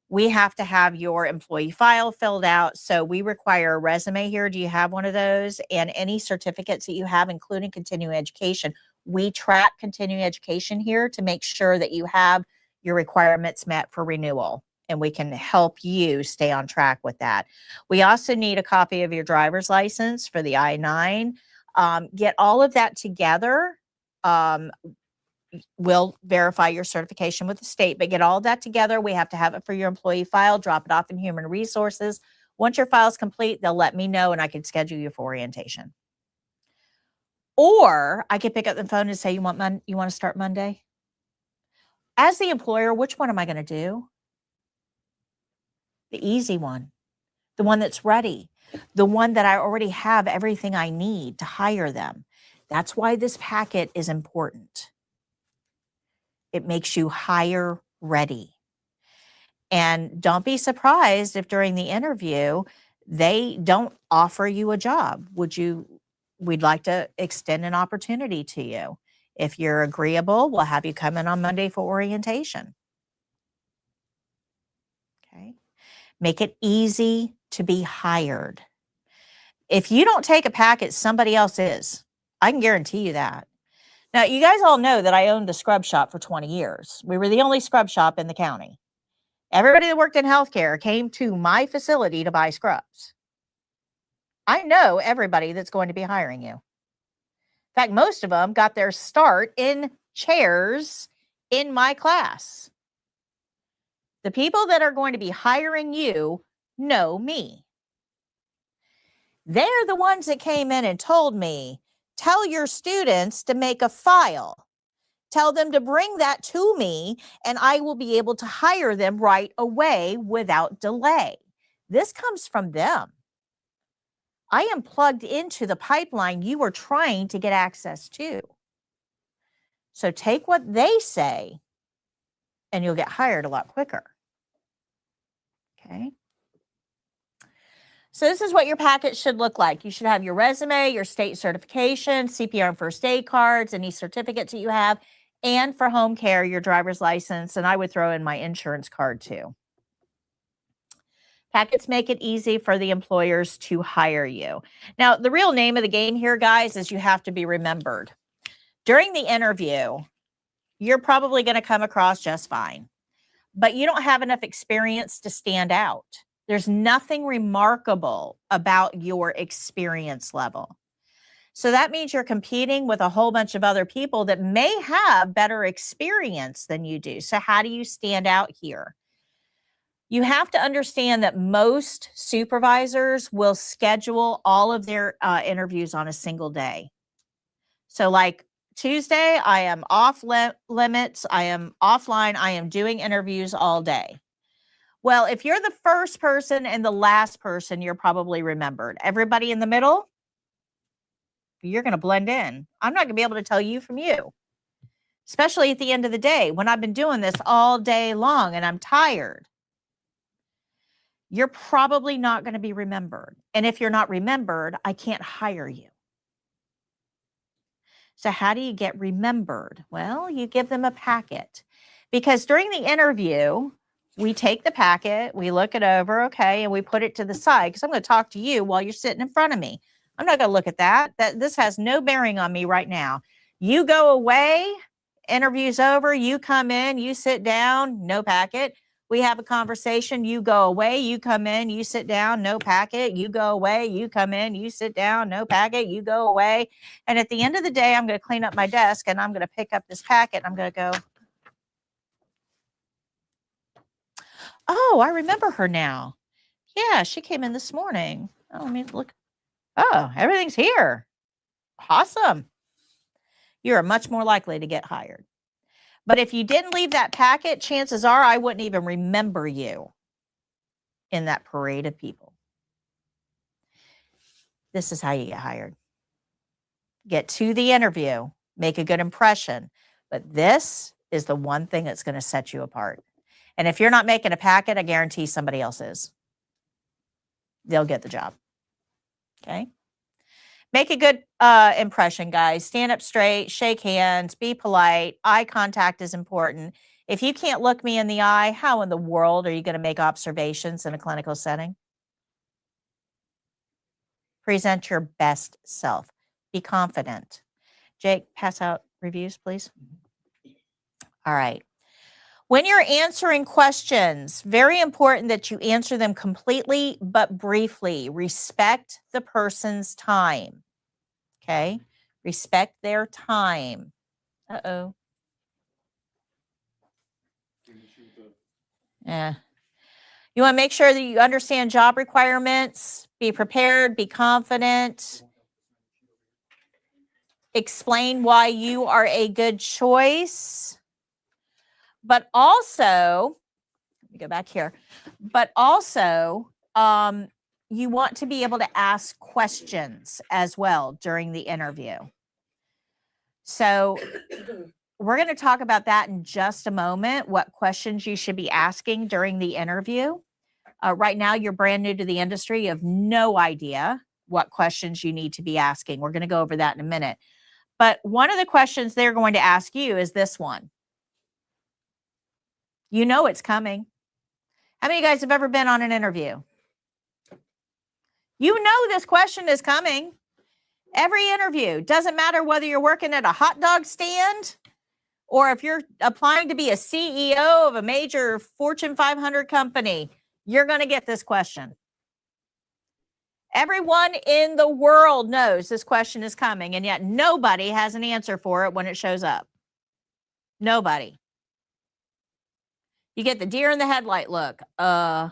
we have to have your employee file filled out. So we require a resume here. Do you have one of those? And any certificates that you have, including continuing education. We track continuing education here to make sure that you have your requirements met for renewal, and we can help you stay on track with that. We also need a copy of your driver's license for the I-9. Get all of that together. We'll verify your certification with the state, but get all of that together. We have to have it for your employee file, drop it off in human resources. Once your file's complete, they'll let me know and I can schedule you for orientation. Or I could pick up the phone and say, you want to start Monday? As the employer, which one am I going to do? The easy one, the one that's ready, the one that I already have everything I need to hire them. That's why this packet is important. It makes you hire ready. And don't be surprised if during the interview, they don't offer you a job. We'd like to extend an opportunity to you. If you're agreeable, we'll have you come in on Monday for orientation. Okay. Make it easy to be hired. If you don't take a packet, somebody else is. I can guarantee you that. Now, you guys all know that I owned a scrub shop for 20 years. We were the only scrub shop in the county. Everybody that worked in healthcare came to my facility to buy scrubs. I know everybody that's going to be hiring you. In fact, most of them got their start in chairs in my class. The people that are going to be hiring you know me. They're the ones that came in and told me, tell your students to make a file. Tell them to bring that to me, and I will be able to hire them right away without delay. This comes from them. I am plugged into the pipeline you are trying to get access to. So take what they say, and you'll get hired a lot quicker. Okay. So this is what your packet should look like. You should have your resume, your state certification, CPR and first aid cards, any certificates that you have, and for home care, your driver's license, and I would throw in my insurance card too. Packets make it easy for the employers to hire you. Now, the real name of the game here, guys, is you have to be remembered. During the interview, you're probably going to come across just fine, but you don't have enough experience to stand out. There's nothing remarkable about your experience level. So that means you're competing with a whole bunch of other people that may have better experience than you do. So how do you stand out here? You have to understand that most supervisors will schedule all of their interviews on a single day. So like Tuesday, I am off limits. I am offline. I am doing interviews all day. Well, if you're the first person and the last person, you're probably remembered. Everybody in the middle, you're going to blend in. I'm not going to be able to tell you from you, especially at the end of the day when I've been doing this all day long and I'm tired. You're probably not going to be remembered. And if you're not remembered, I can't hire you. So how do you get remembered? Well, you give them a packet, because during the interview, we take the packet, we look it over, okay, and we put it to the side, because I'm going to talk to you while you're sitting in front of me. I'm not going to look at that. This has no bearing on me right now. You go away, interview's over, you come in, you sit down, no packet. We have a conversation, you go away, you come in, you sit down, no packet, you go away, you come in, you sit down, no packet, you go away. And at the end of the day, I'm going to clean up my desk and I'm going to pick up this packet and I'm going to go, oh, I remember her now. Yeah, she came in this morning. Oh, let me look. Oh, everything's here. Awesome. You're much more likely to get hired. But if you didn't leave that packet, chances are I wouldn't even remember you in that parade of people. This is how you get hired. Get to the interview, make a good impression. But this is the one thing that's going to set you apart. And if you're not making a packet, I guarantee somebody else is. They'll get the job. Okay? Make a good impression, guys. Stand up straight, shake hands, be polite. Eye contact is important. If you can't look me in the eye, how in the world are you going to make observations in a clinical setting? Present your best self. Be confident. Jake, pass out reviews, please. All right. When you're answering questions, very important that you answer them completely but briefly. Respect the person's time. Okay? Respect their time. Uh-oh. Yeah. You want to make sure that you understand job requirements, be prepared, be confident, explain why you are a good choice, but also, let me go back here, but also, you want to be able to ask questions as well during the interview. So we're going to talk about that in just a moment, what questions you should be asking during the interview. Right now, you're brand new to the industry. You have no idea what questions you need to be asking. We're going to go over that in a minute. But one of the questions they're going to ask you is this one. You know it's coming. How many of you guys have ever been on an interview? You know this question is coming. Every interview, doesn't matter whether you're working at a hot dog stand or if you're applying to be a CEO of a major Fortune 500 company, you're going to get this question. Everyone in the world knows this question is coming, and yet nobody has an answer for it when it shows up. Nobody. You get the deer in the headlight look. I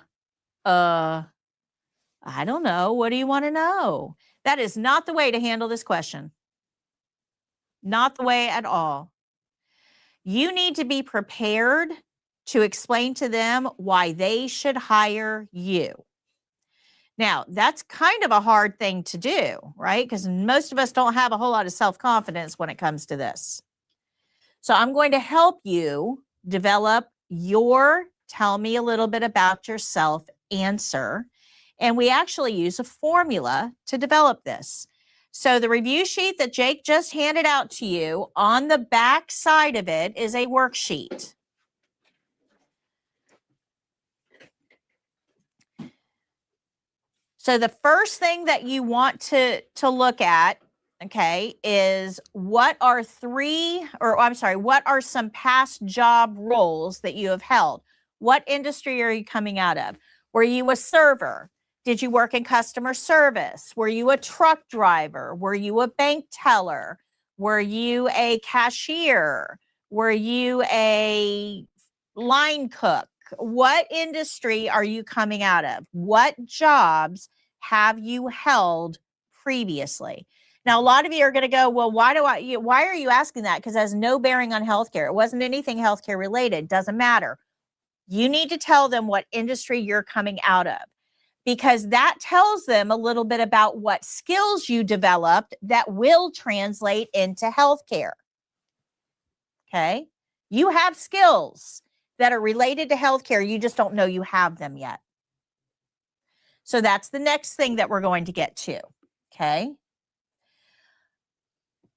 don't know. What do you want to know? That is not the way to handle this question. Not the way at all. You need to be prepared to explain to them why they should hire you. Now, that's kind of a hard thing to do, right? Because most of us don't have a whole lot of self-confidence when it comes to this. So I'm going to help you develop your tell me a little bit about yourself answer. And we actually use a formula to develop this. So the review sheet that Jake just handed out to you, on the back side of it is a worksheet. So the first thing that you want to look at, okay, is what are some past job roles that you have held? What industry are you coming out of? Were you a server? Did you work in customer service? Were you a truck driver? Were you a bank teller? Were you a cashier? Were you a line cook? What industry are you coming out of? What jobs have you held previously? Now, a lot of you are going to go, well, why are you asking that? Because it has no bearing on healthcare. It wasn't anything healthcare related. Doesn't matter. You need to tell them what industry you're coming out of, because that tells them a little bit about what skills you developed that will translate into healthcare. Okay? You have skills that are related to healthcare. You just don't know you have them yet. So that's the next thing that we're going to get to. Okay?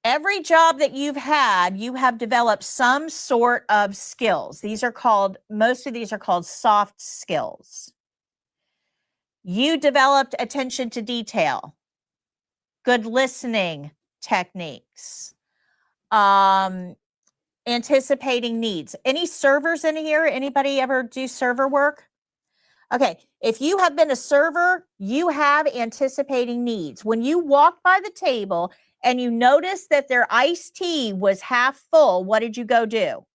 Every job that you've had, you have developed some sort of skills. Most of these are called soft skills. You developed attention to detail, good listening techniques, anticipating needs. Any servers in here? Anybody ever do server work? Okay, if you have been a server, you have anticipating needs. When you walked by the table and you noticed that their iced tea was half full, what did you go do?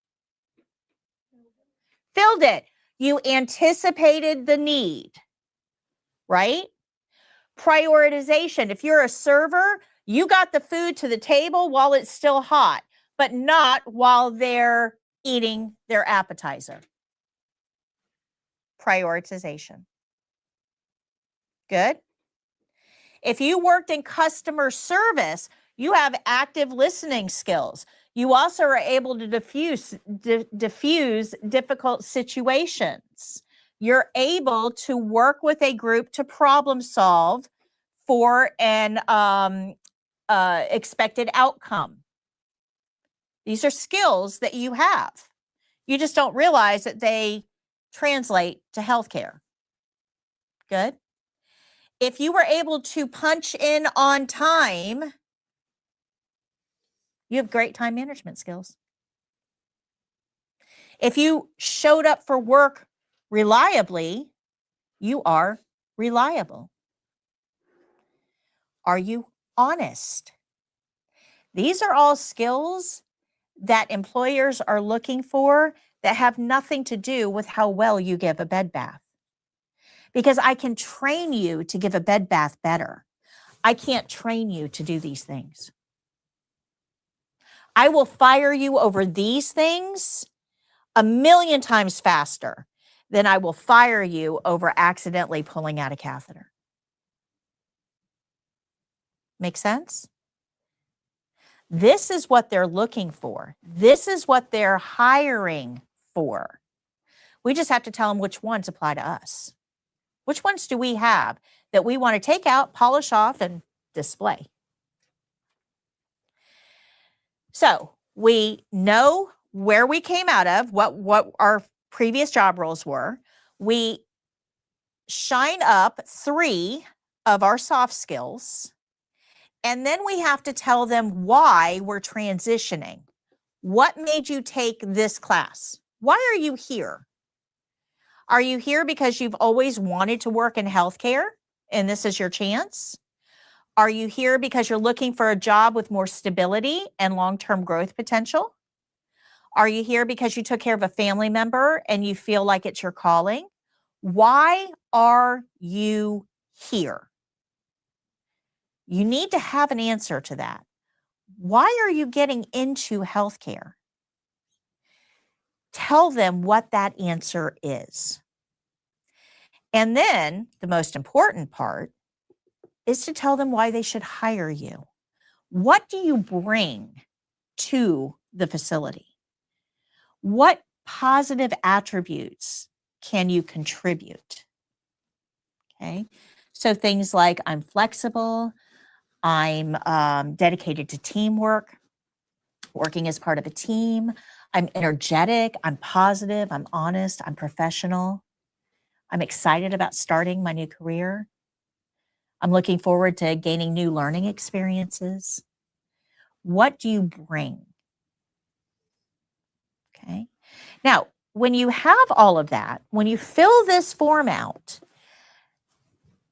Filled it. You anticipated the need, right? Prioritization. If you're a server, you got the food to the table while it's still hot, but not while they're eating their appetizer. Prioritization. Good. If you worked in customer service, you have active listening skills. You also are able to diffuse difficult situations. You're able to work with a group to problem solve for an expected outcome. These are skills that you have. You just don't realize that they translate to healthcare. Good. If you were able to punch in on time, you have great time management skills. If you showed up for work reliably, you are reliable. Are you honest? These are all skills that employers are looking for that have nothing to do with how well you give a bed bath. because I can train you to give a bed bath better. I can't train you to do these things. I will fire you over these things 1,000,000 times faster than I will fire you over accidentally pulling out a catheter. Make sense? This is what they're looking for. This is what they're hiring for. We just have to tell them which ones apply to us. Which ones do we have that we want to take out, polish off, and display? So we know where we came out of, what our previous job roles were. We shine up 3 of our soft skills. And then we have to tell them why we're transitioning. What made you take this class? Why are you here? Are you here because you've always wanted to work in healthcare and this is your chance? Are you here because you're looking for a job with more stability and long-term growth potential? Are you here because you took care of a family member and you feel like it's your calling? Why are you here? You need to have an answer to that. Why are you getting into healthcare? Tell them what that answer is. And then the most important part is to tell them why they should hire you. What do you bring to the facility? What positive attributes can you contribute? Okay, so things like I'm flexible, I'm dedicated to teamwork, working as part of a team, I'm energetic, I'm positive, I'm honest, I'm professional, I'm excited about starting my new career, I'm looking forward to gaining new learning experiences. What do you bring? Okay. Now, when you have all of that, when you fill this form out,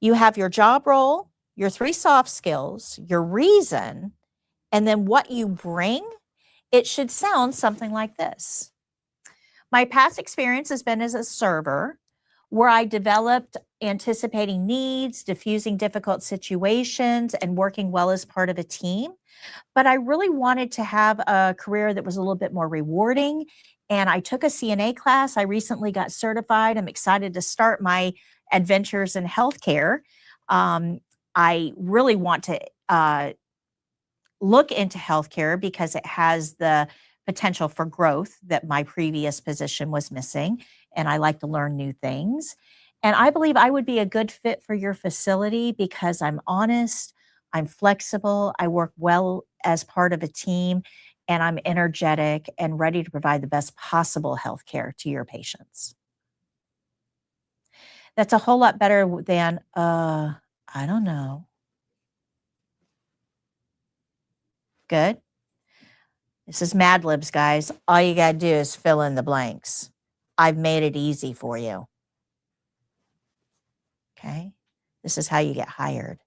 you have your job role, your 3 soft skills, your reason, and then what you bring. It should sound something like this. My past experience has been as a server, where I developed anticipating needs, diffusing difficult situations, and working well as part of a team. But I really wanted to have a career that was a little bit more rewarding. And I took a CNA class. I recently got certified. I'm excited to start my adventures in healthcare. I really want to look into healthcare because it has the potential for growth that my previous position was missing. And I like to learn new things. And I believe I would be a good fit for your facility because I'm honest, I'm flexible, I work well as part of a team, and I'm energetic and ready to provide the best possible healthcare to your patients. That's a whole lot better than, I don't know. Good. This is Mad Libs, guys. All you got to do is fill in the blanks. I've made it easy for you. Okay? This is how you get hired.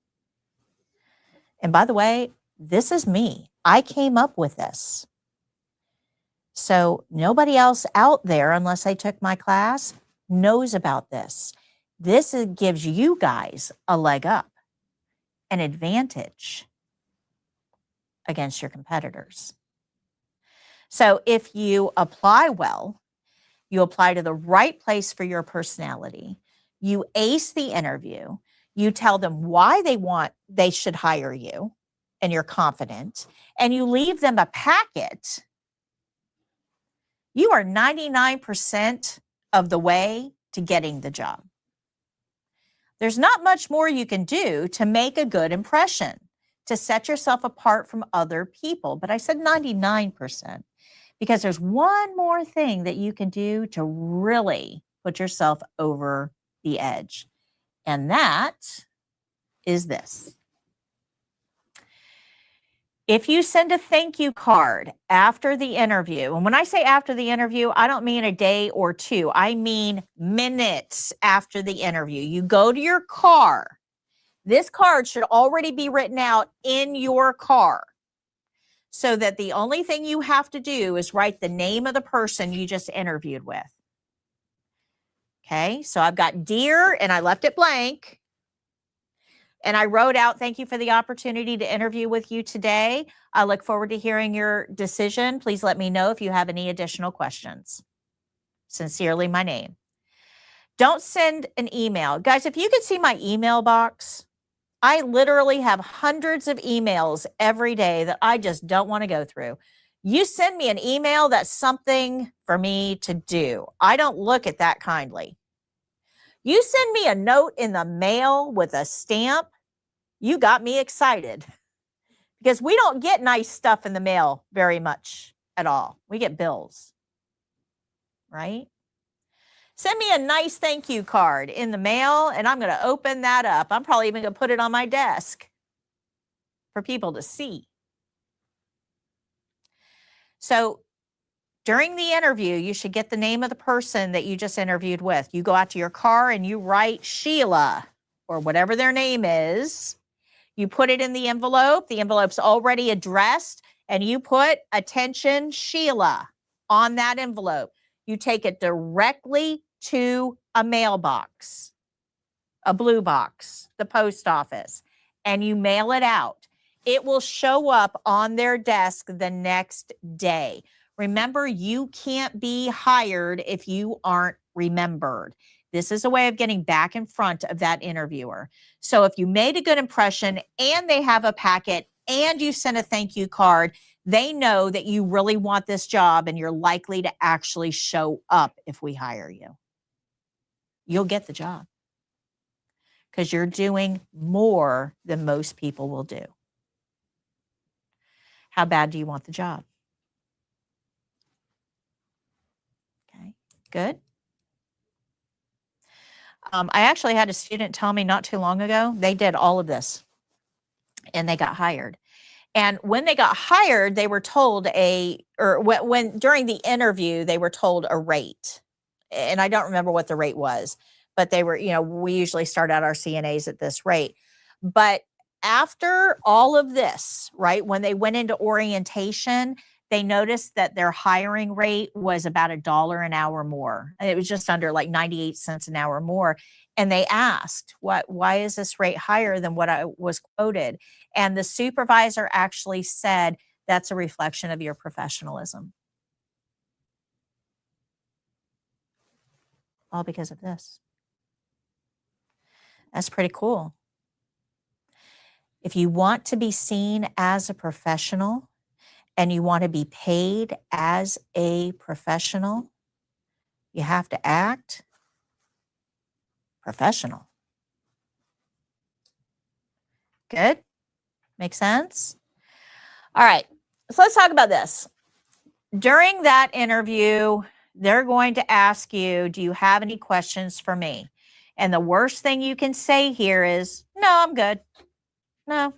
And by the way, this is me. I came up with this. So nobody else out there, unless they took my class, knows about this. This gives you guys a leg up, an advantage against your competitors. So if you apply well, you apply to the right place for your personality, you ace the interview, you tell them why they should hire you, and you're confident, and you leave them a packet, you are 99% of the way to getting the job. There's not much more you can do to make a good impression, to set yourself apart from other people. But I said 99%. Because there's one more thing that you can do to really put yourself over the edge. And that is this. If you send a thank you card after the interview, and when I say after the interview, I don't mean a day or 2. I mean minutes after the interview. You go to your car. This card should already be written out in your car, so that the only thing you have to do is write the name of the person you just interviewed with. Okay, so I've got dear, and I left it blank. And I wrote out, thank you for the opportunity to interview with you today. I look forward to hearing your decision. Please let me know if you have any additional questions. Sincerely, my name. Don't send an email. Guys, if you could see my email box, I literally have hundreds of emails every day that I just don't want to go through. You send me an email, that's something for me to do. I don't look at that kindly. You send me a note in the mail with a stamp, you got me excited, because we don't get nice stuff in the mail very much at all. We get bills, right? Send me a nice thank you card in the mail, and I'm going to open that up. I'm probably even going to put it on my desk for people to see. So during the interview, you should get the name of the person that you just interviewed with. You go out to your car and you write Sheila or whatever their name is. You put it in the envelope. The envelope's already addressed, and you put attention Sheila on that envelope. You take it directly to a mailbox, a blue box, the post office, and you mail it out. It will show up on their desk the next day. Remember, you can't be hired if you aren't remembered. This is a way of getting back in front of that interviewer. So if you made a good impression and they have a packet and you sent a thank you card, they know that you really want this job and you're likely to actually show up if we hire you. You'll get the job because you're doing more than most people will do. How bad do you want the job? Okay, good. I actually had a student tell me not too long ago, they did all of this and they got hired. And when they got hired, they were told when during the interview, they were told a rate. And I don't remember what the rate was, but they were, we usually start out our CNAs at this rate. But after all of this, right, when they went into orientation, they noticed that their hiring rate was about $1 an hour more. It was just under like 98 cents an hour more. And they asked, why is this rate higher than what I was quoted? And the supervisor actually said, that's a reflection of your professionalism. All because of this. That's pretty cool. If you want to be seen as a professional and you want to be paid as a professional, you have to act professional. Good? Make sense? All right, so let's talk about this. During that interview, they're going to ask you, do you have any questions for me? And the worst thing you can say here is, no, I'm good. No.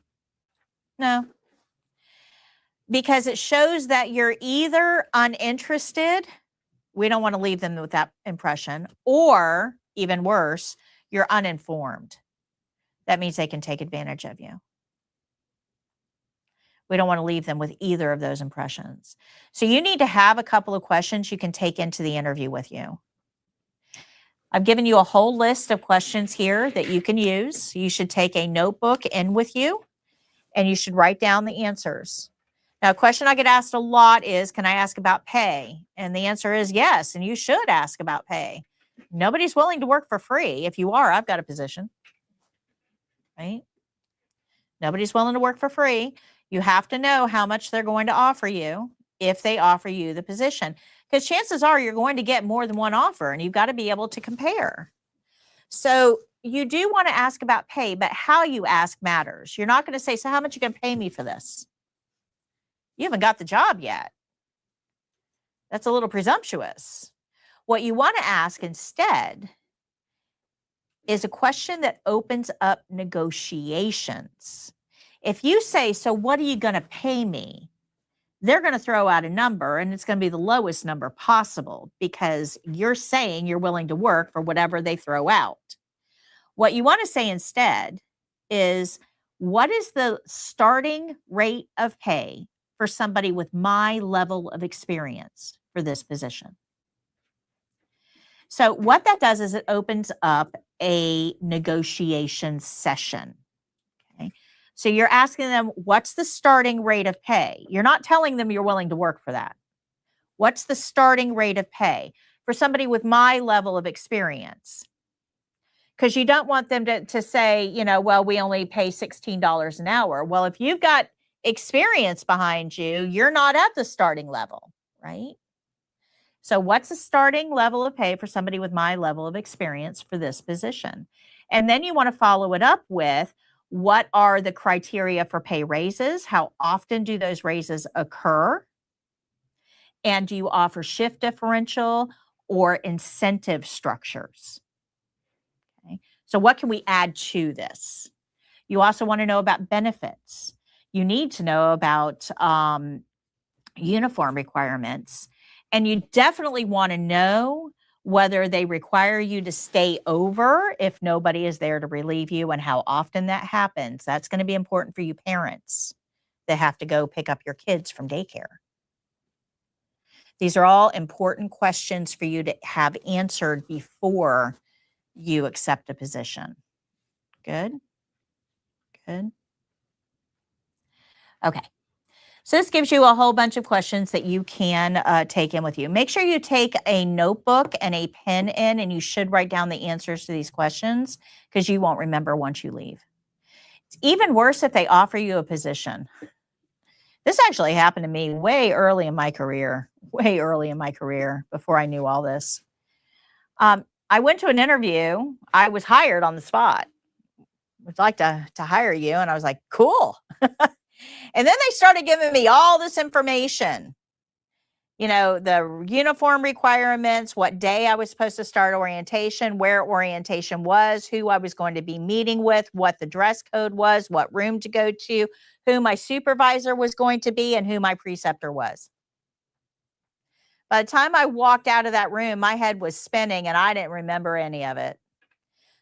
Because it shows that you're either uninterested, we don't want to leave them with that impression, or even worse, you're uninformed. That means they can take advantage of you. We don't want to leave them with either of those impressions. So you need to have a couple of questions you can take into the interview with you. I've given you a whole list of questions here that you can use. You should take a notebook in with you, and you should write down the answers. Now, a question I get asked a lot is, can I ask about pay? And the answer is yes, and you should ask about pay. Nobody's willing to work for free. If you are, I've got a position, right? Nobody's willing to work for free. You have to know how much they're going to offer you if they offer you the position, because chances are you're going to get more than one offer, and you've got to be able to compare. So you do want to ask about pay, but how you ask matters. You're not going to say, so how much are you going to pay me for this? You haven't got the job yet. That's a little presumptuous. What you want to ask instead is a question that opens up negotiations. If you say, so what are you going to pay me? They're going to throw out a number, and it's going to be the lowest number possible because you're saying you're willing to work for whatever they throw out. What you want to say instead is, what is the starting rate of pay for somebody with my level of experience for this position? So what that does is it opens up a negotiation session. Okay. So you're asking them, what's the starting rate of pay? You're not telling them you're willing to work for that. What's the starting rate of pay for somebody with my level of experience? Because you don't want them to say, you know, well, we only pay $16 an hour. Well, if you've got experience behind you, you're not at the starting level, right? So what's the starting level of pay for somebody with my level of experience for this position? And then you want to follow it up with, what are the criteria for pay raises? How often do those raises occur? And do you offer shift differential or incentive structures? Okay. So what can we add to this? You also want to know about benefits. You need to know about uniform requirements. And you definitely want to know whether they require you to stay over if nobody is there to relieve you and how often that happens. That's going to be important for you parents that have to go pick up your kids from daycare. These are all important questions for you to have answered before you accept a position. Good? Good. Okay. So this gives you a whole bunch of questions that you can take in with you. Make sure you take a notebook and a pen in, and you should write down the answers to these questions because you won't remember once you leave. It's even worse if they offer you a position. This actually happened to me way early in my career, before I knew all this. I went to an interview. I was hired on the spot. Would like to hire you. And I was like, cool. And then they started giving me all this information, you know, the uniform requirements, what day I was supposed to start orientation, where orientation was, who I was going to be meeting with, what the dress code was, what room to go to, who my supervisor was going to be, and who my preceptor was. By the time I walked out of that room, my head was spinning and I didn't remember any of it.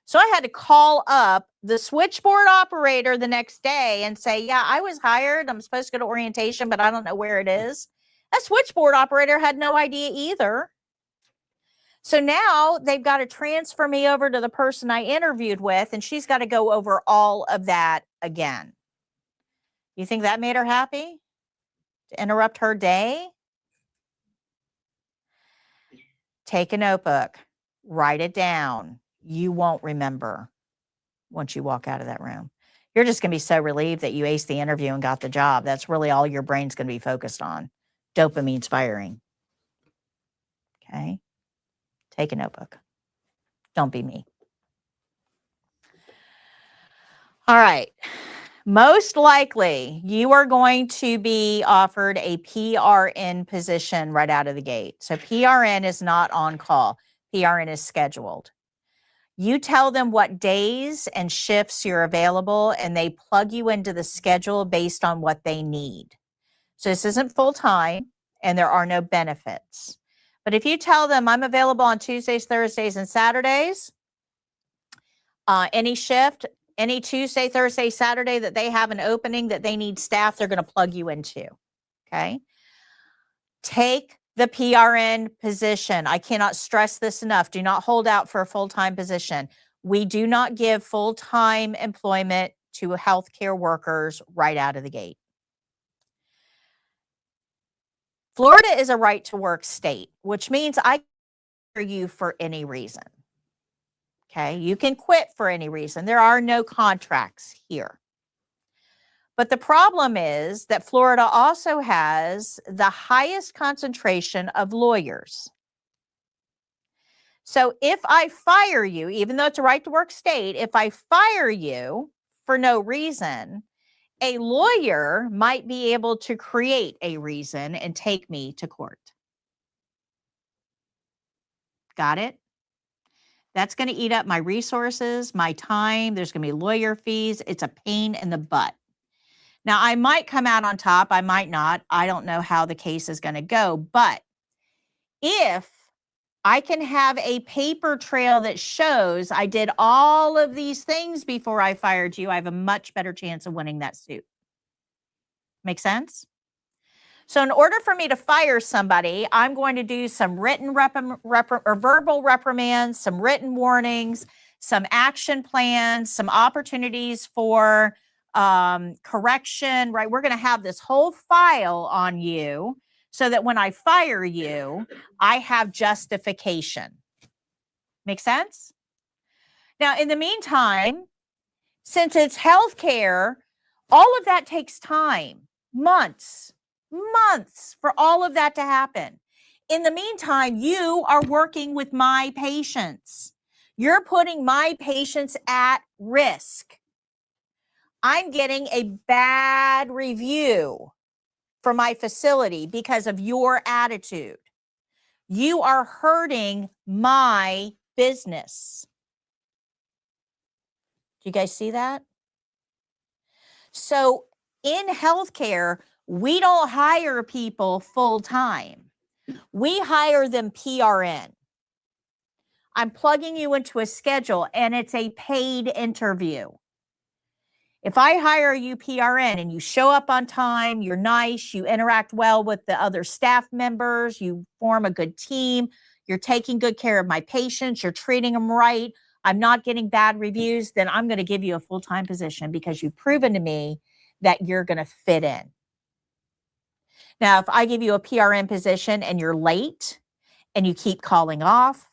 So I had to call up the switchboard operator the next day and say, yeah, I was hired. I'm supposed to go to orientation, but I don't know where it is. That switchboard operator had no idea either. So now they've got to transfer me over to the person I interviewed with, and she's got to go over all of that again. You think that made her happy? To interrupt her day? Take a notebook, write it down. You won't remember once you walk out of that room. You're just going to be so relieved that you aced the interview and got the job. That's really all your brain's going to be focused on. Dopamine's firing. Okay? Take a notebook. Don't be me. All right. Most likely, you are going to be offered a PRN position right out of the gate. So PRN is not on call. PRN is scheduled. You tell them what days and shifts you're available, and they plug you into the schedule based on what they need. So this isn't full-time, and there are no benefits. But if you tell them, I'm available on Tuesdays, Thursdays, and Saturdays, any shift, any Tuesday, Thursday, Saturday that they have an opening that they need staff, they're going to plug you into, okay? Take the PRN position. I cannot stress this enough. Do not hold out for a full-time position. We do not give full-time employment to healthcare workers right out of the gate. Florida is a right-to-work state, which means I can hire you for any reason. Okay, you can quit for any reason. There are no contracts here. But the problem is that Florida also has the highest concentration of lawyers. So if I fire you, even though it's a right to work state, if I fire you for no reason, a lawyer might be able to create a reason and take me to court. Got it? That's going to eat up my resources, my time. There's going to be lawyer fees. It's a pain in the butt. Now, I might come out on top. I might not. I don't know how the case is going to go. But if I can have a paper trail that shows I did all of these things before I fired you, I have a much better chance of winning that suit. Make sense? So in order for me to fire somebody, I'm going to do some written or verbal reprimands, some written warnings, some action plans, some opportunities for correction, right? We're going to have this whole file on you so that when I fire you, I have justification. Make sense? Now, in the meantime, since it's healthcare, all of that takes time, months for all of that to happen. In the meantime, you are working with my patients. You're putting my patients at risk. I'm getting a bad review for my facility because of your attitude. You are hurting my business. Do you guys see that? So in healthcare, we don't hire people full time. We hire them PRN. I'm plugging you into a schedule and it's a paid interview. If I hire you PRN and you show up on time, you're nice, you interact well with the other staff members, you form a good team, you're taking good care of my patients, you're treating them right, I'm not getting bad reviews, then I'm going to give you a full-time position because you've proven to me that you're going to fit in. Now, if I give you a PRN position and you're late and you keep calling off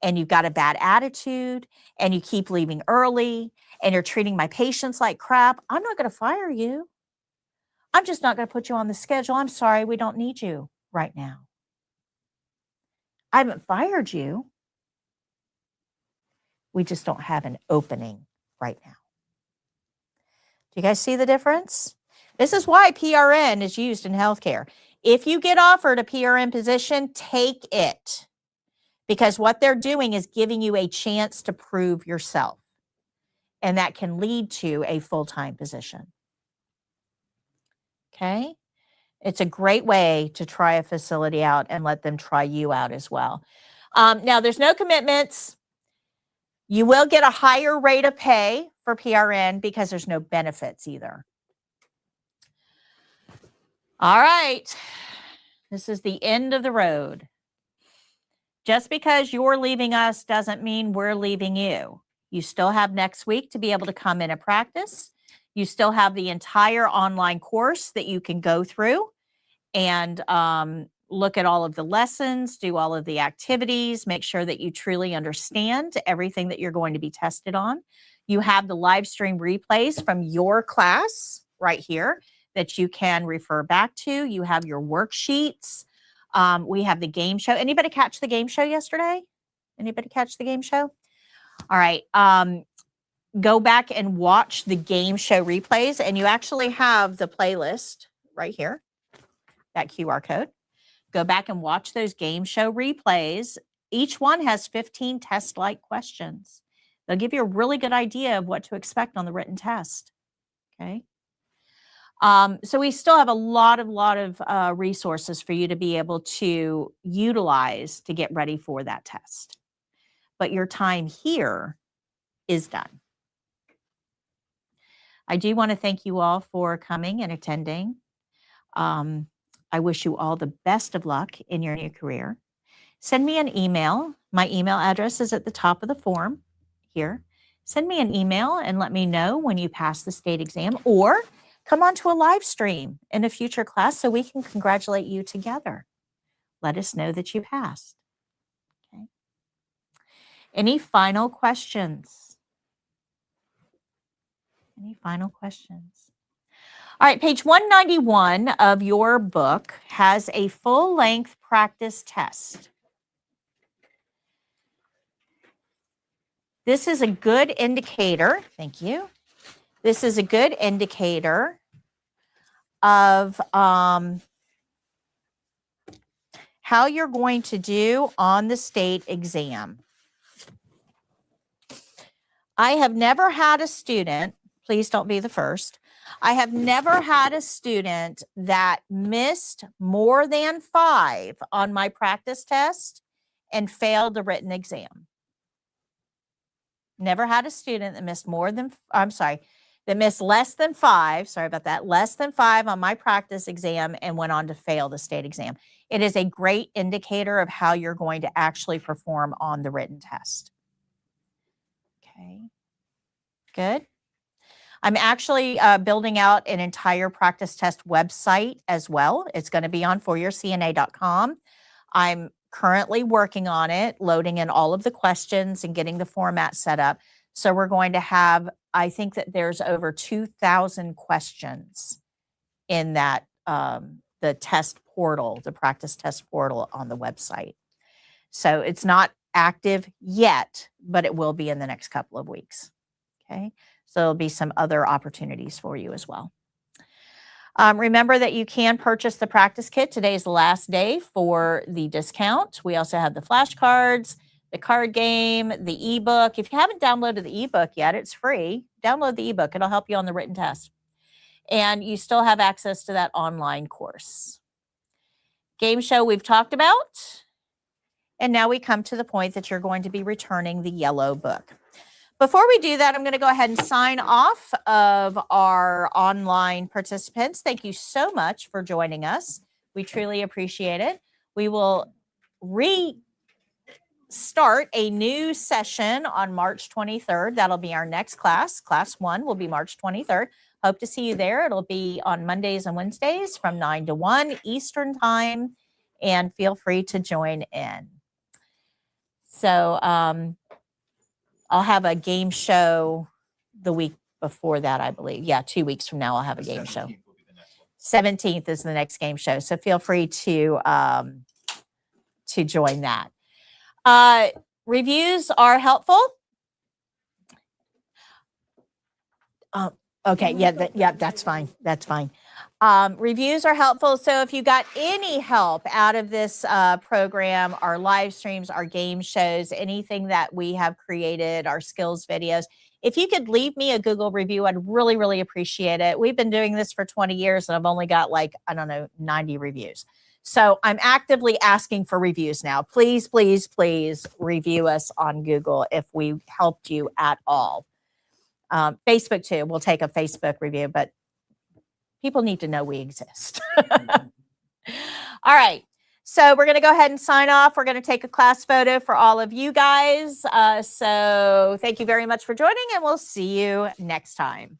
and you've got a bad attitude and you keep leaving early and you're treating my patients like crap, I'm not going to fire you. I'm just not going to put you on the schedule. I'm sorry, we don't need you right now. I haven't fired you. We just don't have an opening right now. Do you guys see the difference? This is why PRN is used in healthcare. If you get offered a PRN position, take it. Because what they're doing is giving you a chance to prove yourself. And that can lead to a full-time position. Okay? It's a great way to try a facility out and let them try you out as well. Now, there's no commitments. You will get a higher rate of pay for PRN because there's no benefits either. All right. This is the end of the road. Just because you're leaving us doesn't mean we're leaving you. You still have next week to be able to come in and practice. You still have the entire online course that you can go through and look at all of the lessons, do all of the activities, make sure that you truly understand everything that you're going to be tested on. You have the live stream replays from your class right here that you can refer back to. You have your worksheets. We have the game show. Anybody catch the game show yesterday? Anybody catch the game show? All right. Go back and watch the game show replays, and you actually have the playlist right here, that QR code. Go back and watch those game show replays. Each one has 15 test-like questions. They'll give you a really good idea of what to expect on the written test. Okay. So we still have a lot of resources for you to be able to utilize to get ready for that test. But your time here is done. I do want to thank you all for coming and attending. I wish you all the best of luck in your new career. Send me an email. My email address is at the top of the form here. Send me an email and let me know when you pass the state exam, or come on to a live stream in a future class so we can congratulate you together. Let us know that you passed. Okay. Any final questions? Any final questions? All right, page 191 of your book has a full-length practice test. This is a good indicator. Thank you. This is a good indicator of how you're going to do on the state exam. I have never had a student, please don't be the first, I have never had a student that missed more than 5 on my practice test and failed the written exam. Never had a student that missed more than, that missed less than 5, sorry about that, less than 5 on my practice exam and went on to fail the state exam. It is a great indicator of how you're going to actually perform on the written test. Okay, good. I'm actually building out an entire practice test website as well. It's going to be on foryourcna.com. I'm currently working on it, loading in all of the questions and getting the format set up. So we're going to have, I think that there's over 2,000 questions in that, the test portal, the practice test portal on the website. So it's not active yet, but it will be in the next couple of weeks. Okay. So there'll be some other opportunities for you as well. Remember that you can purchase the practice kit. Today is the last day for the discount. We also have the flashcards, the card game, the ebook. If you haven't downloaded the ebook yet, it's free. Download the ebook. It'll help you on the written test. And you still have access to that online course. Game show we've talked about. And now we come to the point that you're going to be returning the yellow book. Before we do that, I'm going to go ahead and sign off of our online participants. Thank you so much for joining us. We truly appreciate it. We will restart a new session on March 23rd. That'll be our next class. Class 1 will be March 23rd. Hope to see you there. It'll be on Mondays and Wednesdays from 9 to 1 Eastern time, and feel free to join in. So, I'll have a game show the week before that, I believe. Yeah, 2 weeks from now, I'll have a game show. 17th is the next game show. So feel free to join that. Reviews are helpful. Okay, yeah, that's fine. That's fine. Reviews are helpful. So if you got any help out of this program, our live streams, our game shows, anything that we have created, our skills videos, if you could leave me a Google review, I'd really, really appreciate it. We've been doing this for 20 years and I've only got 90 reviews. So I'm actively asking for reviews now. Please, please, please review us on Google if we helped you at all. Facebook too. We'll take a Facebook review, but people need to know we exist. All right. So we're going to go ahead and sign off. We're going to take a class photo for all of you guys. So thank you very much for joining, and we'll see you next time.